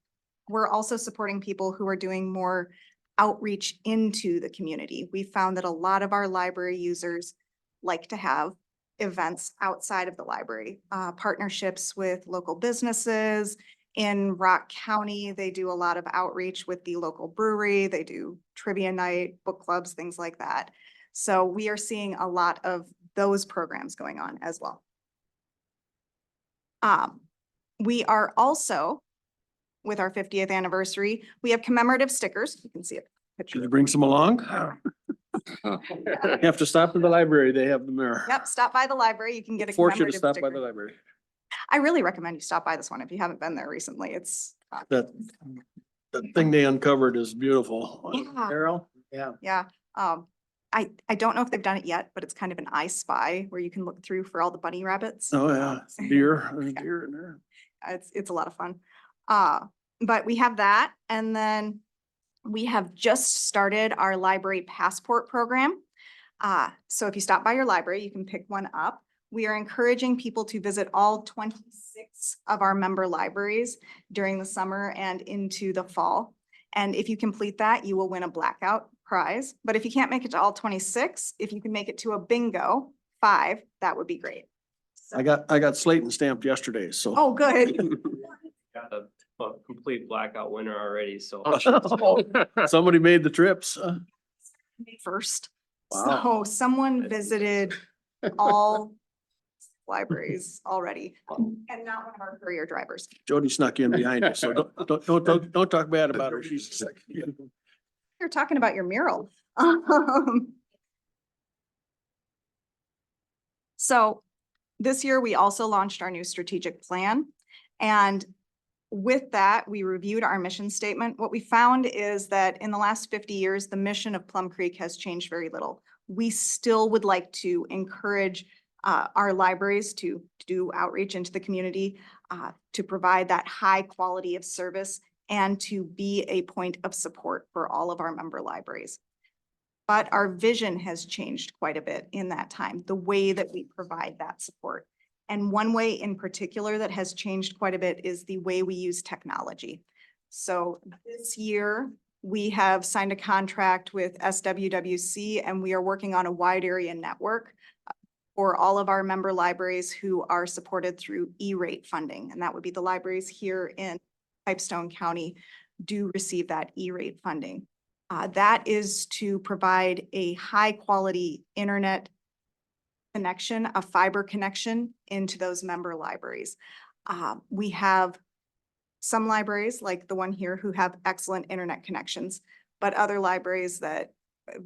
We're also supporting people who are doing more outreach into the community. We found that a lot of our library users like to have events outside of the library, partnerships with local businesses. In Rock County, they do a lot of outreach with the local brewery. They do trivia night, book clubs, things like that. So we are seeing a lot of those programs going on as well. We are also, with our 50th anniversary, we have commemorative stickers. You can see it. Should you bring some along? You have to stop at the library. They have them there. Yep, stop by the library. You can get a Force you to commemorative stop by the sticker. library. I really recommend you stop by this one if you haven't been there recently. It's, That thing they uncovered is beautiful. Yeah. Carol? Yeah. yeah. I don't know if they've done it yet, but it's kind of an I Spy where you can look through for all the bunny rabbits. Oh, yeah. Deer, there's deer in there. It's a lot of fun. But we have that, and then we have just started our library passport program. So if you stop by your library, you can pick one up. We are encouraging people to visit all 26 of our member libraries during the summer and into the fall. And if you complete that, you will win a blackout prize. But if you can't make it to all 26, if you can make it to a bingo 5, that would be great. I got Slayton stamped yesterday, so. Oh, good. Got a complete blackout winner already, so. Somebody made the trips. First. Wow. So someone visited all libraries already, and not one of our courier drivers. Jody snuck in behind you, so don't talk bad about her. She's sick. You're talking about your mural. So this year, we also launched our new strategic plan. And with that, we reviewed our mission statement. What we found is that in the last 50 years, the mission of Plum Creek has changed very little. We still would like to encourage our libraries to do outreach into the community, to provide that high quality of service and to be a point of support for all of our member libraries. But our vision has changed quite a bit in that time, the way that we provide that support. And one way in particular that has changed quite a bit is the way we use technology. So this year, we have signed a contract with SWWC and we are working on a wide area network for all of our member libraries who are supported through E-rate funding. And that would be the libraries here in Pipestone County do receive that E-rate funding. That is to provide a high quality internet connection, a fiber connection into those member libraries. We have some libraries like the one here who have excellent internet connections, but other libraries that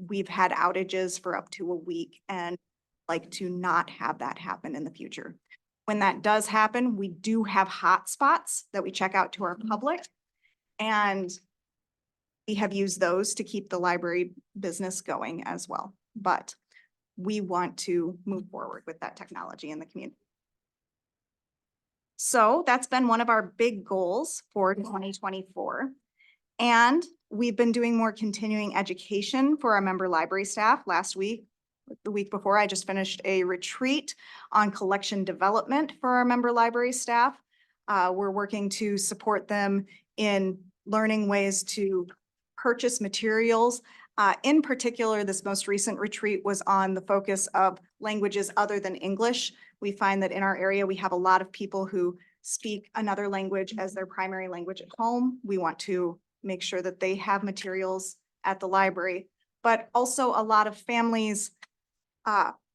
we've had outages for up to a week and like to not have that happen in the future. When that does happen, we do have hotspots that we check out to our public, and we have used those to keep the library business going as well. But we want to move forward with that technology in the community. So that's been one of our big goals for 2024. And we've been doing more continuing education for our member library staff. Last week, the week before, I just finished a retreat on collection development for our member library staff. We're working to support them in learning ways to purchase materials. In particular, this most recent retreat was on the focus of languages other than English. We find that in our area, we have a lot of people who speak another language as their primary language at home. We want to make sure that they have materials at the library, but also a lot of families,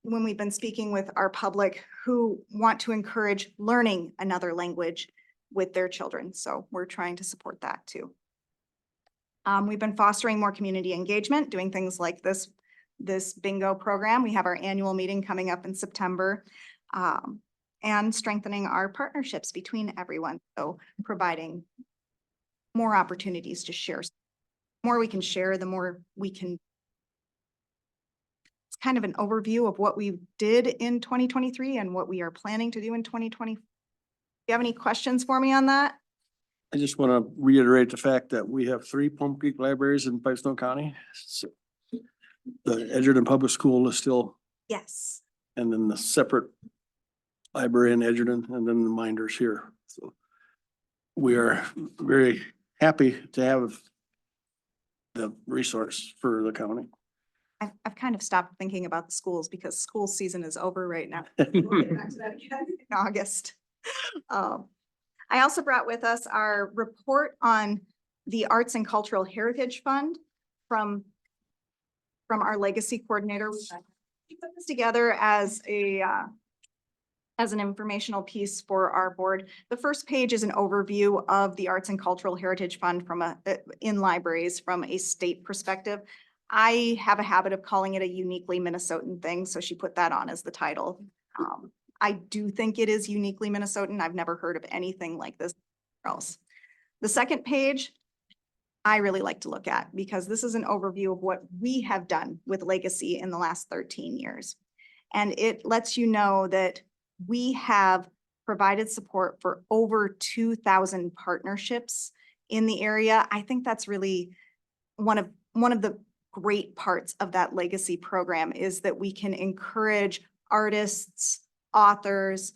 when we've been speaking with our public, who want to encourage learning another language with their children. So we're trying to support that too. We've been fostering more community engagement, doing things like this bingo program. We have our annual meeting coming up in September, and strengthening our partnerships between everyone. So providing more opportunities to share. The more we can share, the more we can. It's kind of an overview of what we did in 2023 and what we are planning to do in 2020. Do you have any questions for me on that? I just want to reiterate the fact that we have 3 Plum Creek libraries in Pipestone County. So the Edgerton Public School is still, Yes. and then the separate library in Edgerton, and then the Minders here. So we are very happy to have the resource for the county. I've kind of stopped thinking about the schools because school season is over right now. We'll get back to that again in August. I also brought with us our report on the Arts and Cultural Heritage Fund from our legacy coordinator. We put this together as an informational piece for our board. The first page is an overview of the Arts and Cultural Heritage Fund from in libraries from a state perspective. I have a habit of calling it a uniquely Minnesotan thing, so she put that on as the title. I do think it is uniquely Minnesotan. I've never heard of anything like this else. The second page, I really like to look at because this is an overview of what we have done with Legacy in the last 13 years. And it lets you know that we have provided support for over 2,000 partnerships in the area. I think that's really one of the great parts of that Legacy program is that we can encourage artists, authors,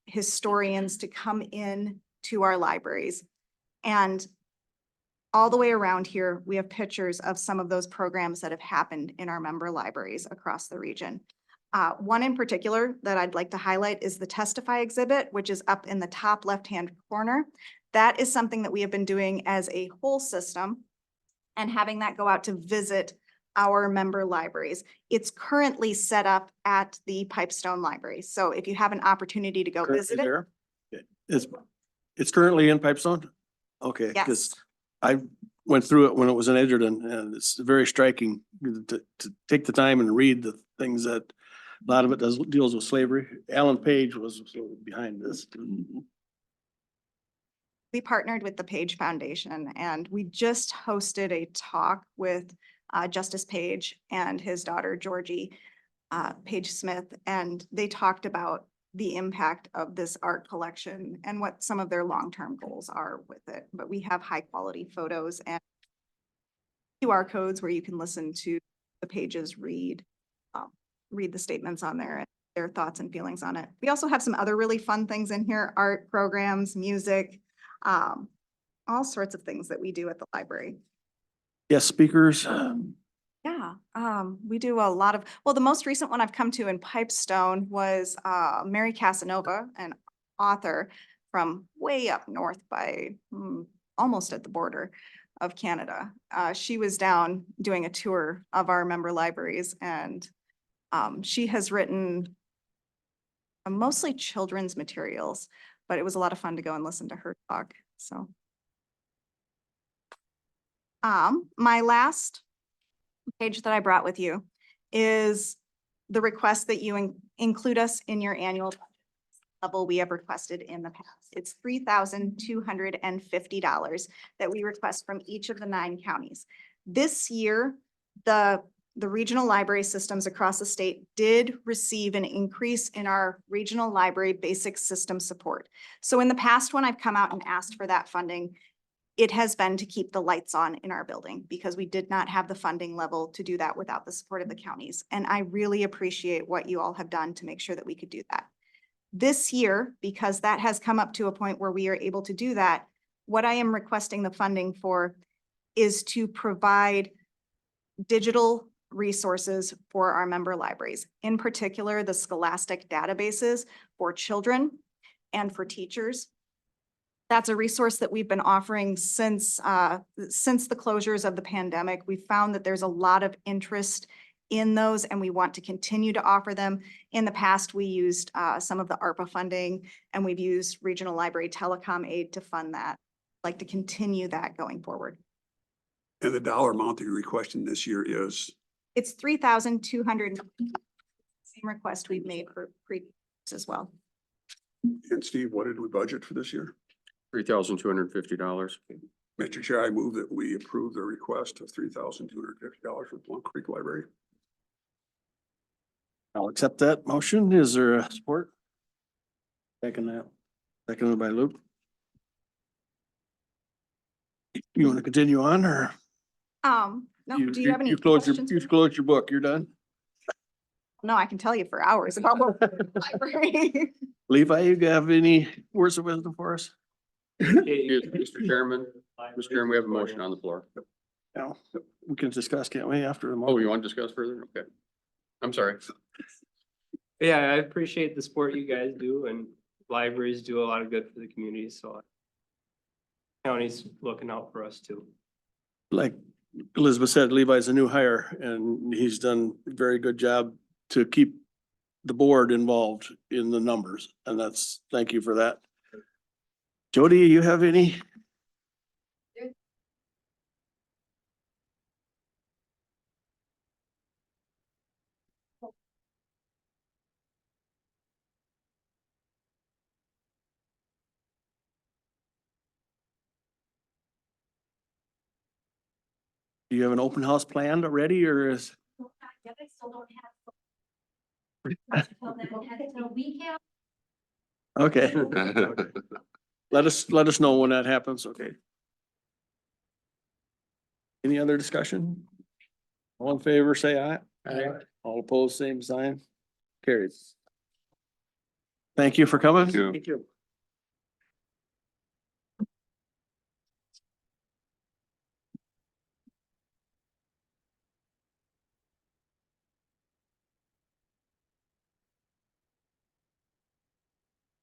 historians to come in to our libraries. And all the way around here, we have pictures of some of those programs that have happened in our member libraries across the region. One in particular that I'd like to highlight is the Testify exhibit, which is up in the top left-hand corner. That is something that we have been doing as a whole system and having that go out to visit our member libraries. It's currently set up at the Pipestone Library. So if you have an opportunity to go visit it. There? It's currently in Pipestone? Okay, Yes. because I went through it when it was in Edgerton, and it's very striking to take the time and read the things that a lot of it deals with slavery. Alan Page was behind this. we partnered with the Page Foundation and we just hosted a talk with Justice Page and his daughter Georgie Page Smith, and they talked about the impact of this art collection and what some of their long-term goals are with it. But we have high-quality photos and QR codes where you can listen to the pages read the statements on there and their thoughts and feelings on it. We also have some other really fun things in here, art programs, music, all sorts of things that we do at the library. Yes, speakers. Yeah, we do a lot of, well, the most recent one I've come to in Pipestone was Mary Casanova, an author from way up north by almost at the border of Canada. She was down doing a tour of our member libraries, and she has written mostly children's materials, but it was a lot of fun to go and listen to her talk, so. My last page that I brought with you is the request that you include us in your annual level we have requested in the past. It's $3,250 that we request from each of the 9 counties. This year, the regional library systems across the state did receive an increase in our regional library basic system support. So in the past, when I've come out and asked for that funding, it has been to keep the lights on in our building because we did not have the funding level to do that without the support of the counties. And I really appreciate what you all have done to make sure that we could do that. This year, because that has come up to a point where we are able to do that, what I am requesting the funding for is to provide digital resources for our member libraries, in particular, the scholastic databases for children and for teachers. That's a resource that we've been offering since the closures of the pandemic. We found that there's a lot of interest in those and we want to continue to offer them. In the past, we used some of the ARPA funding and we've used Regional Library Telecom Aid to fund that. I'd like to continue that going forward. And the dollar amount that you're requesting this year is? It's $3,200. Same request we've made for previous as well. And Steve, what did we budget for this year? $3,250. Mr. Chair, I move that we approve the request of $3,250 for Plum Creek Library. I'll accept that motion. Is there a support? Seconded by Luke. You want to continue on or? No, do you have any closed questions? You closed your book. You're done? No, I can tell you for hours about the library. Levi, you have any words of wisdom for us? Mr. Chairman, we have a motion on the floor. No, we can discuss, can't we, after the Oh, motion? you want to discuss further? Okay. I'm sorry. Yeah, I appreciate the sport you guys do, and libraries do a lot of good for the community, so county's looking out for us too. Like Elizabeth said, Levi's a new hire and he's done a very good job to keep the board involved in the numbers. And thank you for that. Jody, you have any? Do you have an open house planned already or is? I still don't have. We have. Okay. Let us know when that happens, okay? Any other discussion? All in favor, say aye. Aye. All opposed, same sign. Carried. Thank you for coming. Thank you.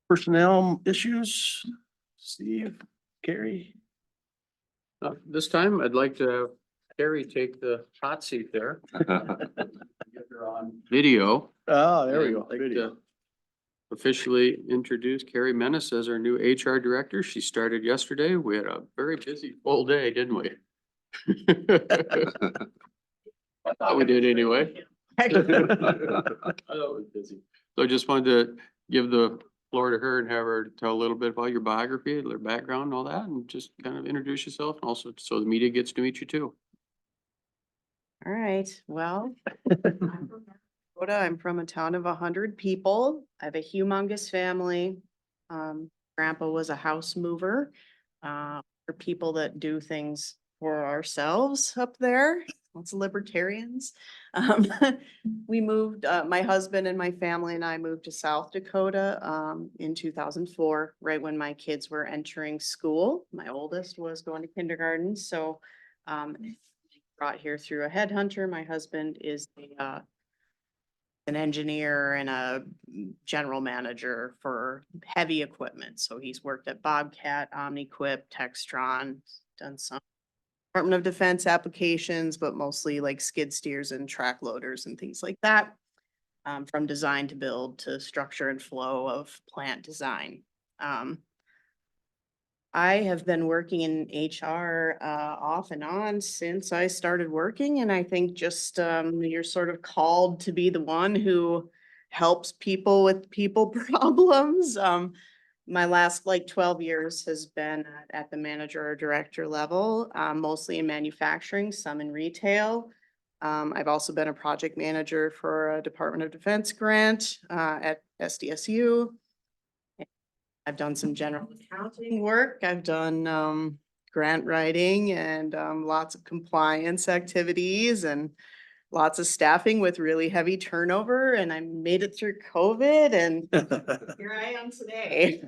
Personnel issues, Steve, Carrie. This time I'd like to have Carrie take the hot seat there. Get her on video. Oh, there we go. I'd like Video. to officially introduce Carrie Menace as our new HR director. She started yesterday. We had a very busy full day, didn't we? I thought we did anyway. I thought it was busy. So I just wanted to give the floor to her and have her tell a little bit about your biography, your background and all that, and just kind of introduce yourself and also so the media gets to meet you too. All right, well. I'm from a town of 100 people. I have a humongous family. Grandpa was a house mover. For people that do things for ourselves up there, lots of libertarians. Um, we moved, my husband and my family and I moved to South Dakota, in 2004, right when my kids were entering school. My oldest was going to kindergarten, so, brought here through a headhunter. My husband is an engineer and a general manager for heavy equipment. So he's worked at Bobcat, Omniquip, Textron, done some Department of Defense applications, but mostly like skid steers and track loaders and things like that. From design to build to structure and flow of plant design. I have been working in HR off and on since I started working, and I think just you're sort of called to be the one who helps people with people problems. My last like 12 years has been at the manager or director level, mostly in manufacturing, some in retail. I've also been a project manager for a Department of Defense grant at SDSU. I've done some general accounting work. I've done grant writing and lots of compliance activities and lots of staffing with really heavy turnover. And I made it through COVID and here I am today.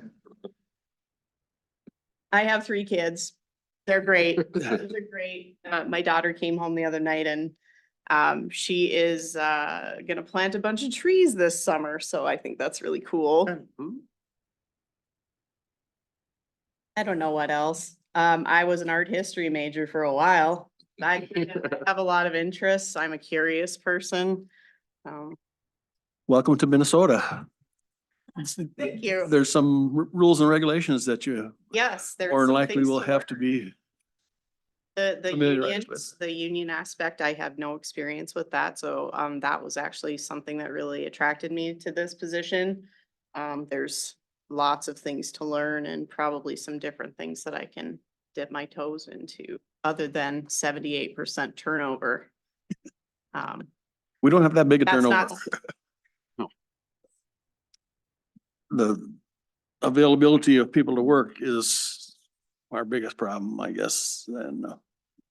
I have 3 kids. They're great. They're great. My daughter came home the other night and she is gonna plant a bunch of trees this summer. So I think that's really cool. I don't know what else. I was an art history major for a while. I have a lot of interests. I'm a curious person. Welcome to Minnesota. Thank you. There's some rules and regulations that you Yes, there's more than some likely things will to have to learn. be. The familiarized unions, the union aspect, I have no experience with that. So that was actually something that really attracted me to this position. There's lots of things to learn and probably some different things that I can dip my toes into, other than 78% turnover. We don't have that big a That's turnover. not, The availability of people to work is our biggest problem, I guess. And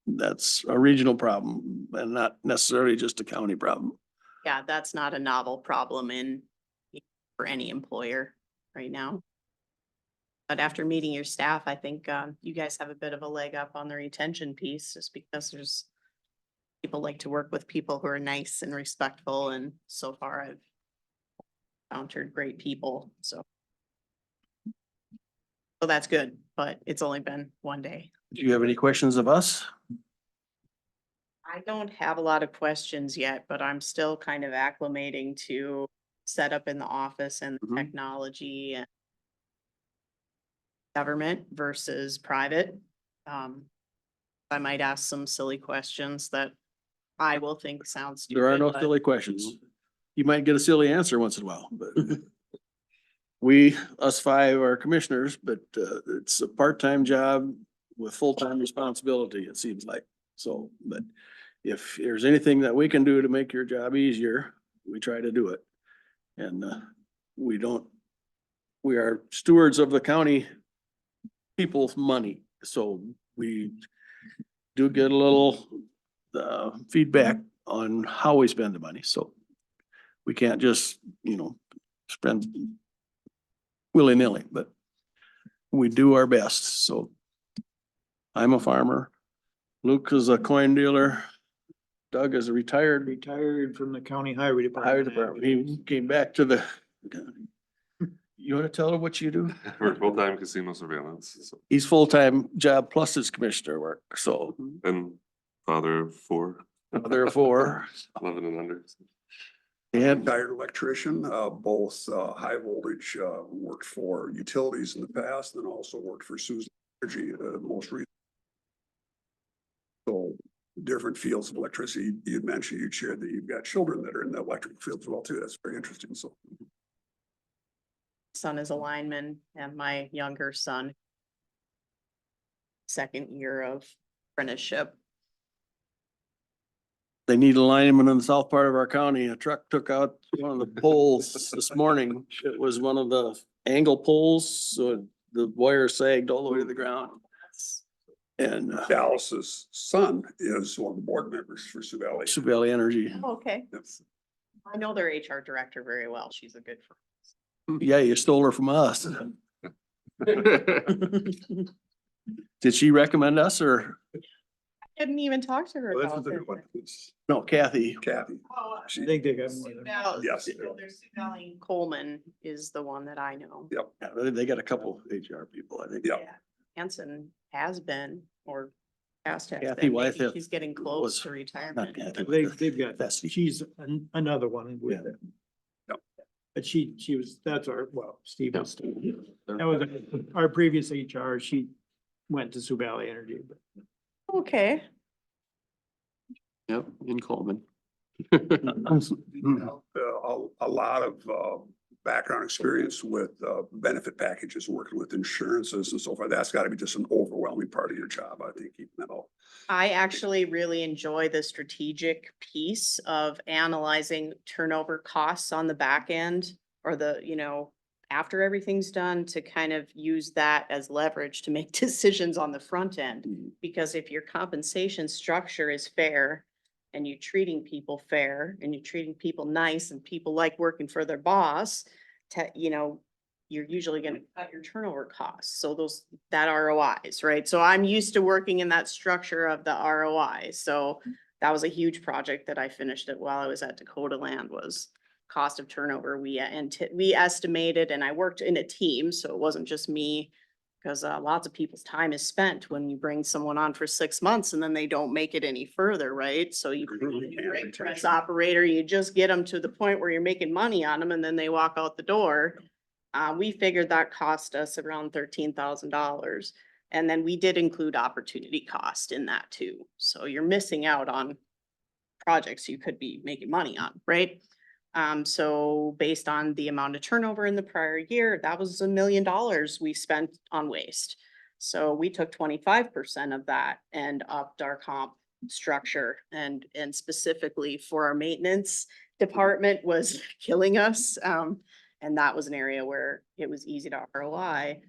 that's a regional problem and not necessarily just a county problem. yeah, that's not a novel problem for any employer right now. But after meeting your staff, I think you guys have a bit of a leg up on the retention piece, just because people like to work with people who are nice and respectful, and so far I've encountered great people, so that's good, but it's only been one day. Do you have any questions of us? I don't have a lot of questions yet, but I'm still kind of acclimating to set up in the office and Mhm. technology and government versus private. I might ask some silly questions that I will think sound stupid. There are no but silly questions. You might get a silly answer once in a while, but us 5 are commissioners, but it's a part-time job with full-time responsibility, it seems like. So, but if there's anything that we can do to make your job easier, we try to do it. And we are stewards of the county people's money, so we do get a little feedback on how we spend the money, so we can't just, spend willy-nilly, but we do our best, so. I'm a farmer. Luke is a coin dealer. Doug is a retired Retired from the county highway department. He came back to the. You wanna tell her what you do? We're full-time casino surveillance, so, He's full-time job plus his commissioner work, so and father of 4, therefore, 11 and under. So. and Retired electrician, both high voltage, worked for utilities in the past, and also worked for Susan Energy, most recently. So different fields of electricity. You'd mentioned you'd shared that you've got children that are in the electrical field as well too. That's very interesting. So Son is a lineman and my younger son. Second year of apprenticeship. They need a lineman in the south part of our county. A truck took out one of the poles this morning. It was one of the angle poles, so the wire sagged all the way to the ground. And Dallas's son is one of the board members for Sioux Valley. Sioux Valley Energy. Okay. Yes. I know their HR director very well. She's a good friend. Yeah, you stole her from us. Did she recommend us or Didn't even talk to her Well, that's about the thing it. about this, no, Kathy? Kathy. Oh, She- I think they got more Sioux than. Valley- Yes. Their Sioux Valley Coleman is the one that I know. Yep, Yeah, they got a couple HR people, I think. yep. Yeah. Hanson has been, or past has Kathy been, Wythe maybe she's getting close was- to Not retirement. Kathy. They've got, That's- she's another one with Yeah. it. Yep. But she was, that's our, well, Steve Yeah. was, that was our previous HR. She went to Sioux Valley Energy, but. Okay. Yep, in Coleman. A lot of background experience with benefit packages, working with insurances and so forth. That's gotta be just an overwhelming part of your job, I think, keeping that all. I actually really enjoy the strategic piece of analyzing turnover costs on the back end or the, after everything's done to kind of use that as leverage to make decisions on the front end. Because if your compensation structure is fair and you're treating people fair and you're treating people nice and people like working for their boss, you're usually gonna cut your turnover costs. So that ROIs, right? So I'm used to working in that structure of the ROI. So that was a huge project that I finished it while I was at Dakota Land was cost of turnover. We estimated, and I worked in a team, so it wasn't just me. Because lots of people's time is spent when you bring someone on for 6 months and then they don't make it any further, right? So you brake press operator, you just get them to the point where you're making money on them and then they walk out the door. We figured that cost us around $13,000. And then we did include opportunity cost in that too. So you're missing out on projects you could be making money on, right? So based on the amount of turnover in the prior year, that was $1 million we spent on waste. So we took 25% of that and upped our comp structure and specifically for our maintenance department was killing us. And that was an area where it was easy to ROI.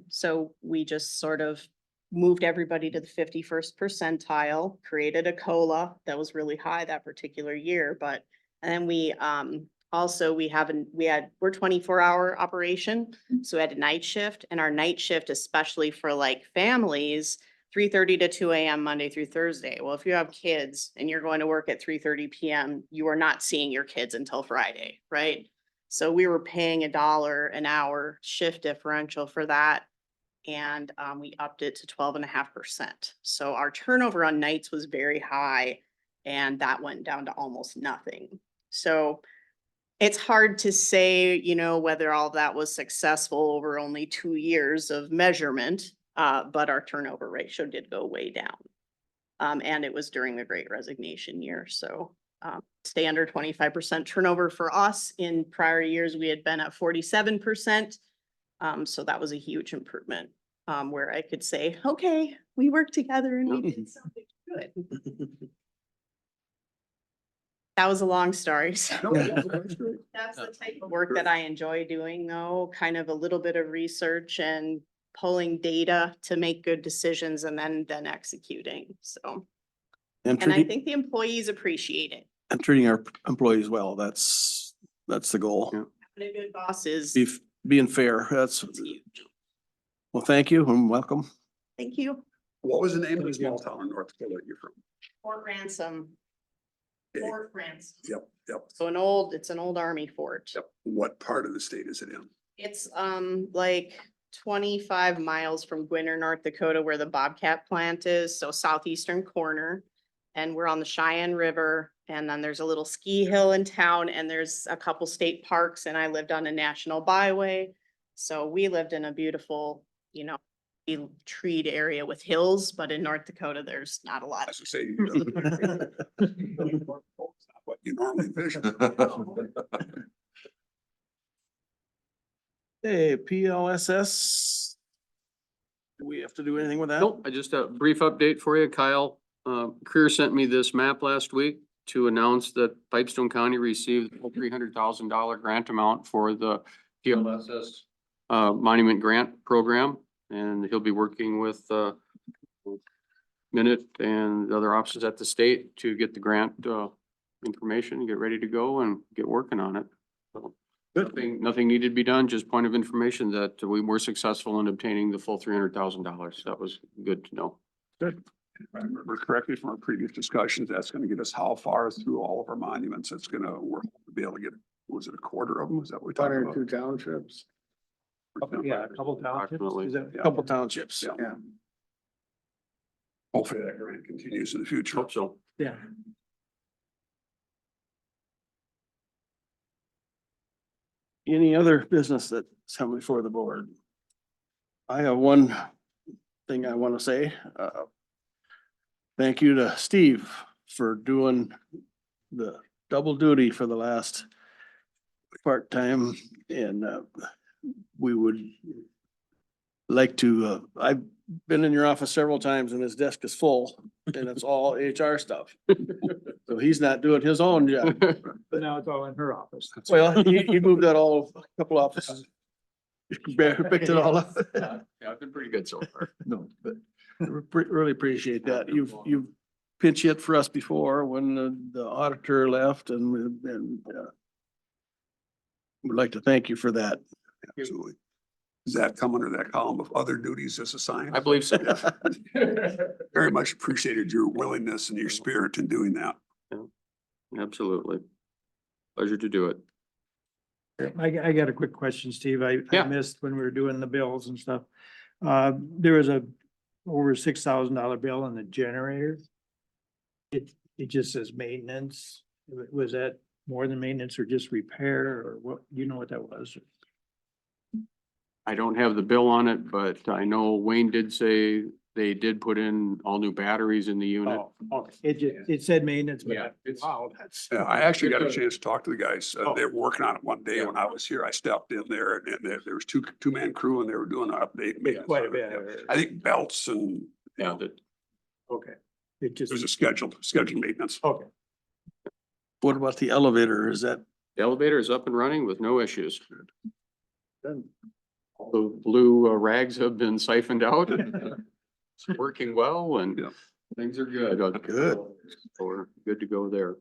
So we just sort of moved everybody to the 51st percentile, created a COLA that was really high that particular year, and then we're 24-hour operation. So we had a night shift and our night shift, especially for like families, 3:30 to 2 a.m. Monday through Thursday. Well, if you have kids and you're going to work at 3:30 p.m., you are not seeing your kids until Friday, right? So we were paying $1 an hour shift differential for that. And we upped it to 12.5%. So our turnover on nights was very high and that went down to almost nothing. So it's hard to say, whether all that was successful over only 2 years of measurement, but our turnover ratio did go way down. And it was during the Great Resignation year. So standard 25% turnover for us. In prior years, we had been at 47%. So that was a huge improvement, where I could say, okay, we worked together and we did something good. That was a long story. So that's the type of work that I enjoy doing though, kind of a little bit of research and pulling data to make good decisions and then executing. So, And and I treating, think the employees appreciate it. and treating our employees well. That's the goal. Yeah. And a good boss is Being fair. That's, huge. well, thank you and welcome. Thank you. What was the name of the small town in North Dakota you're from? Fort Ransom. Okay. Fort Ransom. Yep. So it's an old army fort. Yep. What part of the state is it in? It's like 25 miles from Gwinner, North Dakota, where the Bobcat plant is, so southeastern corner. And we're on the Cheyenne River, and then there's a little ski hill in town, and there's a couple state parks, and I lived on a national byway. So we lived in a beautiful, treed area with hills, but in North Dakota, there's not a lot. I should say. What you normally envision. Hey, PLSS. Do we have to do anything with that? Nope, I just a brief update for you. Kyle, Career sent me this map last week to announce that Pipestone County received a $300,000 grant amount for the PLSS Monument Grant Program, and he'll be working with Minute and the other offices at the state to get the grant information, get ready to go and get working on it. So nothing needed to be done, just point of information that we were successful in obtaining the full $300,000. That was good to know. Good. If I remember correctly from our previous discussions, that's gonna get us how far through all of our monuments? It's gonna, we're hoping to be able to get, was it a quarter of them? Is that what we're One talking or about? two townships. Yeah, a couple townships. Approximately. Is that- Yeah. Couple townships. Yeah. Hopefully that grant continues in the future. Hope so. Yeah. Any other business that's coming before the board? I have one thing I want to say. Thank you to Steve for doing the double duty for the last part-time, and we would like to, I've been in your office several times and his desk is full and it's all HR stuff. So he's not doing his own job. But now it's all in her office. Well, he moved that all, a couple offices. Picked it all up. Yeah, I've been pretty good so far. No, but really appreciate that. You've pinch hit for us before when the auditor left and would like to thank you for that. Absolutely. Does that come under that column of other duties as assigned? I believe so. Very much appreciated your willingness and your spirit in doing that. Absolutely. Pleasure to do it. I got a quick question, Steve. I Yeah. missed when we were doing the bills and stuff. There was a over $6,000 bill on the generator. It just says maintenance. Was that more than maintenance or just repair or what? You know what that was? I don't have the bill on it, but I know Wayne did say they did put in all new batteries in the unit. Oh, okay. It said maintenance, but Yeah, it's- wow, that's. Yeah, I actually got a chance to talk to the guys. Oh. They were working on it one day when I was here. I stepped in there and there was two-man crew and they were doing an update. Quite a bit. I think belts and, Yeah, that, Okay. It just. it was a scheduled maintenance. Okay. What about the elevator? Is that? the elevator is up and running with no issues. All the blue rags have been siphoned out. It's working well and Yeah. things are good. Good. So we're good to go there.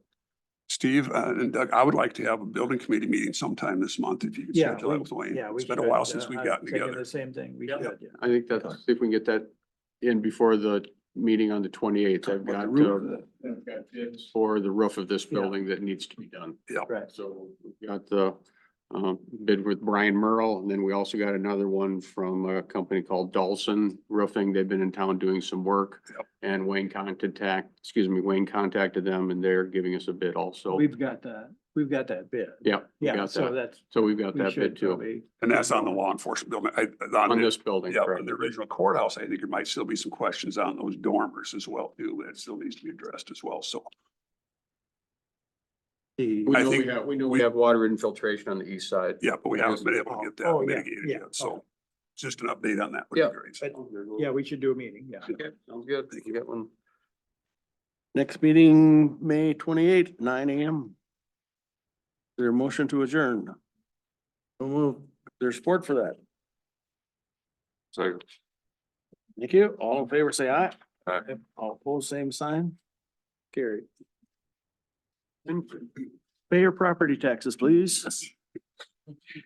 Steve and Doug, I would like to have a building committee meeting sometime this month if you could Yeah, schedule that with Wayne. yeah, we It's been a should, while since we've I'm gotten thinking together. The same thing. We Yep. should, yeah. I think that's, see if we can get that in before the meeting on the 28th. I've got bids for the roof of this Yeah. building that needs to be done. Right. So we've got the bid with Brian Merle, and then we also got another one from a company called Dawson Roofing. They've been in town doing some work. Yep. And Wayne contacted them and they're giving us a bid also. We've got that bid. Yeah, we Yeah, got so that. that's. So we've got we that should bid too. probably- And that's on the law enforcement building. On this building, Yeah, correct. on the original courthouse, I think there might still be some questions on those dormers as well, too. That still needs to be addressed as well. So The- We I know think we know we have water infiltration on the east side. yeah, but we haven't been able to get Oh, that yeah, mitigated yeah, yet. So just an update on that would Yeah. be great. But, yeah, we should do a meeting, yeah. Okay, sounds good. Thank You you. get one. Next meeting, May 28th, 9 AM. Is there a motion to adjourn? There's support for that. So Thank you. All in favor, say aye. Aye. All opposed, same sign. Carried. Pay your property taxes, please.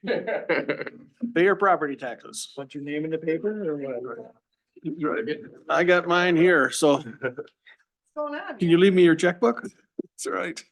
Pay your property taxes. Want your name in the paper or what? I got mine here, so What's going on? can you leave me your checkbook? That's all right.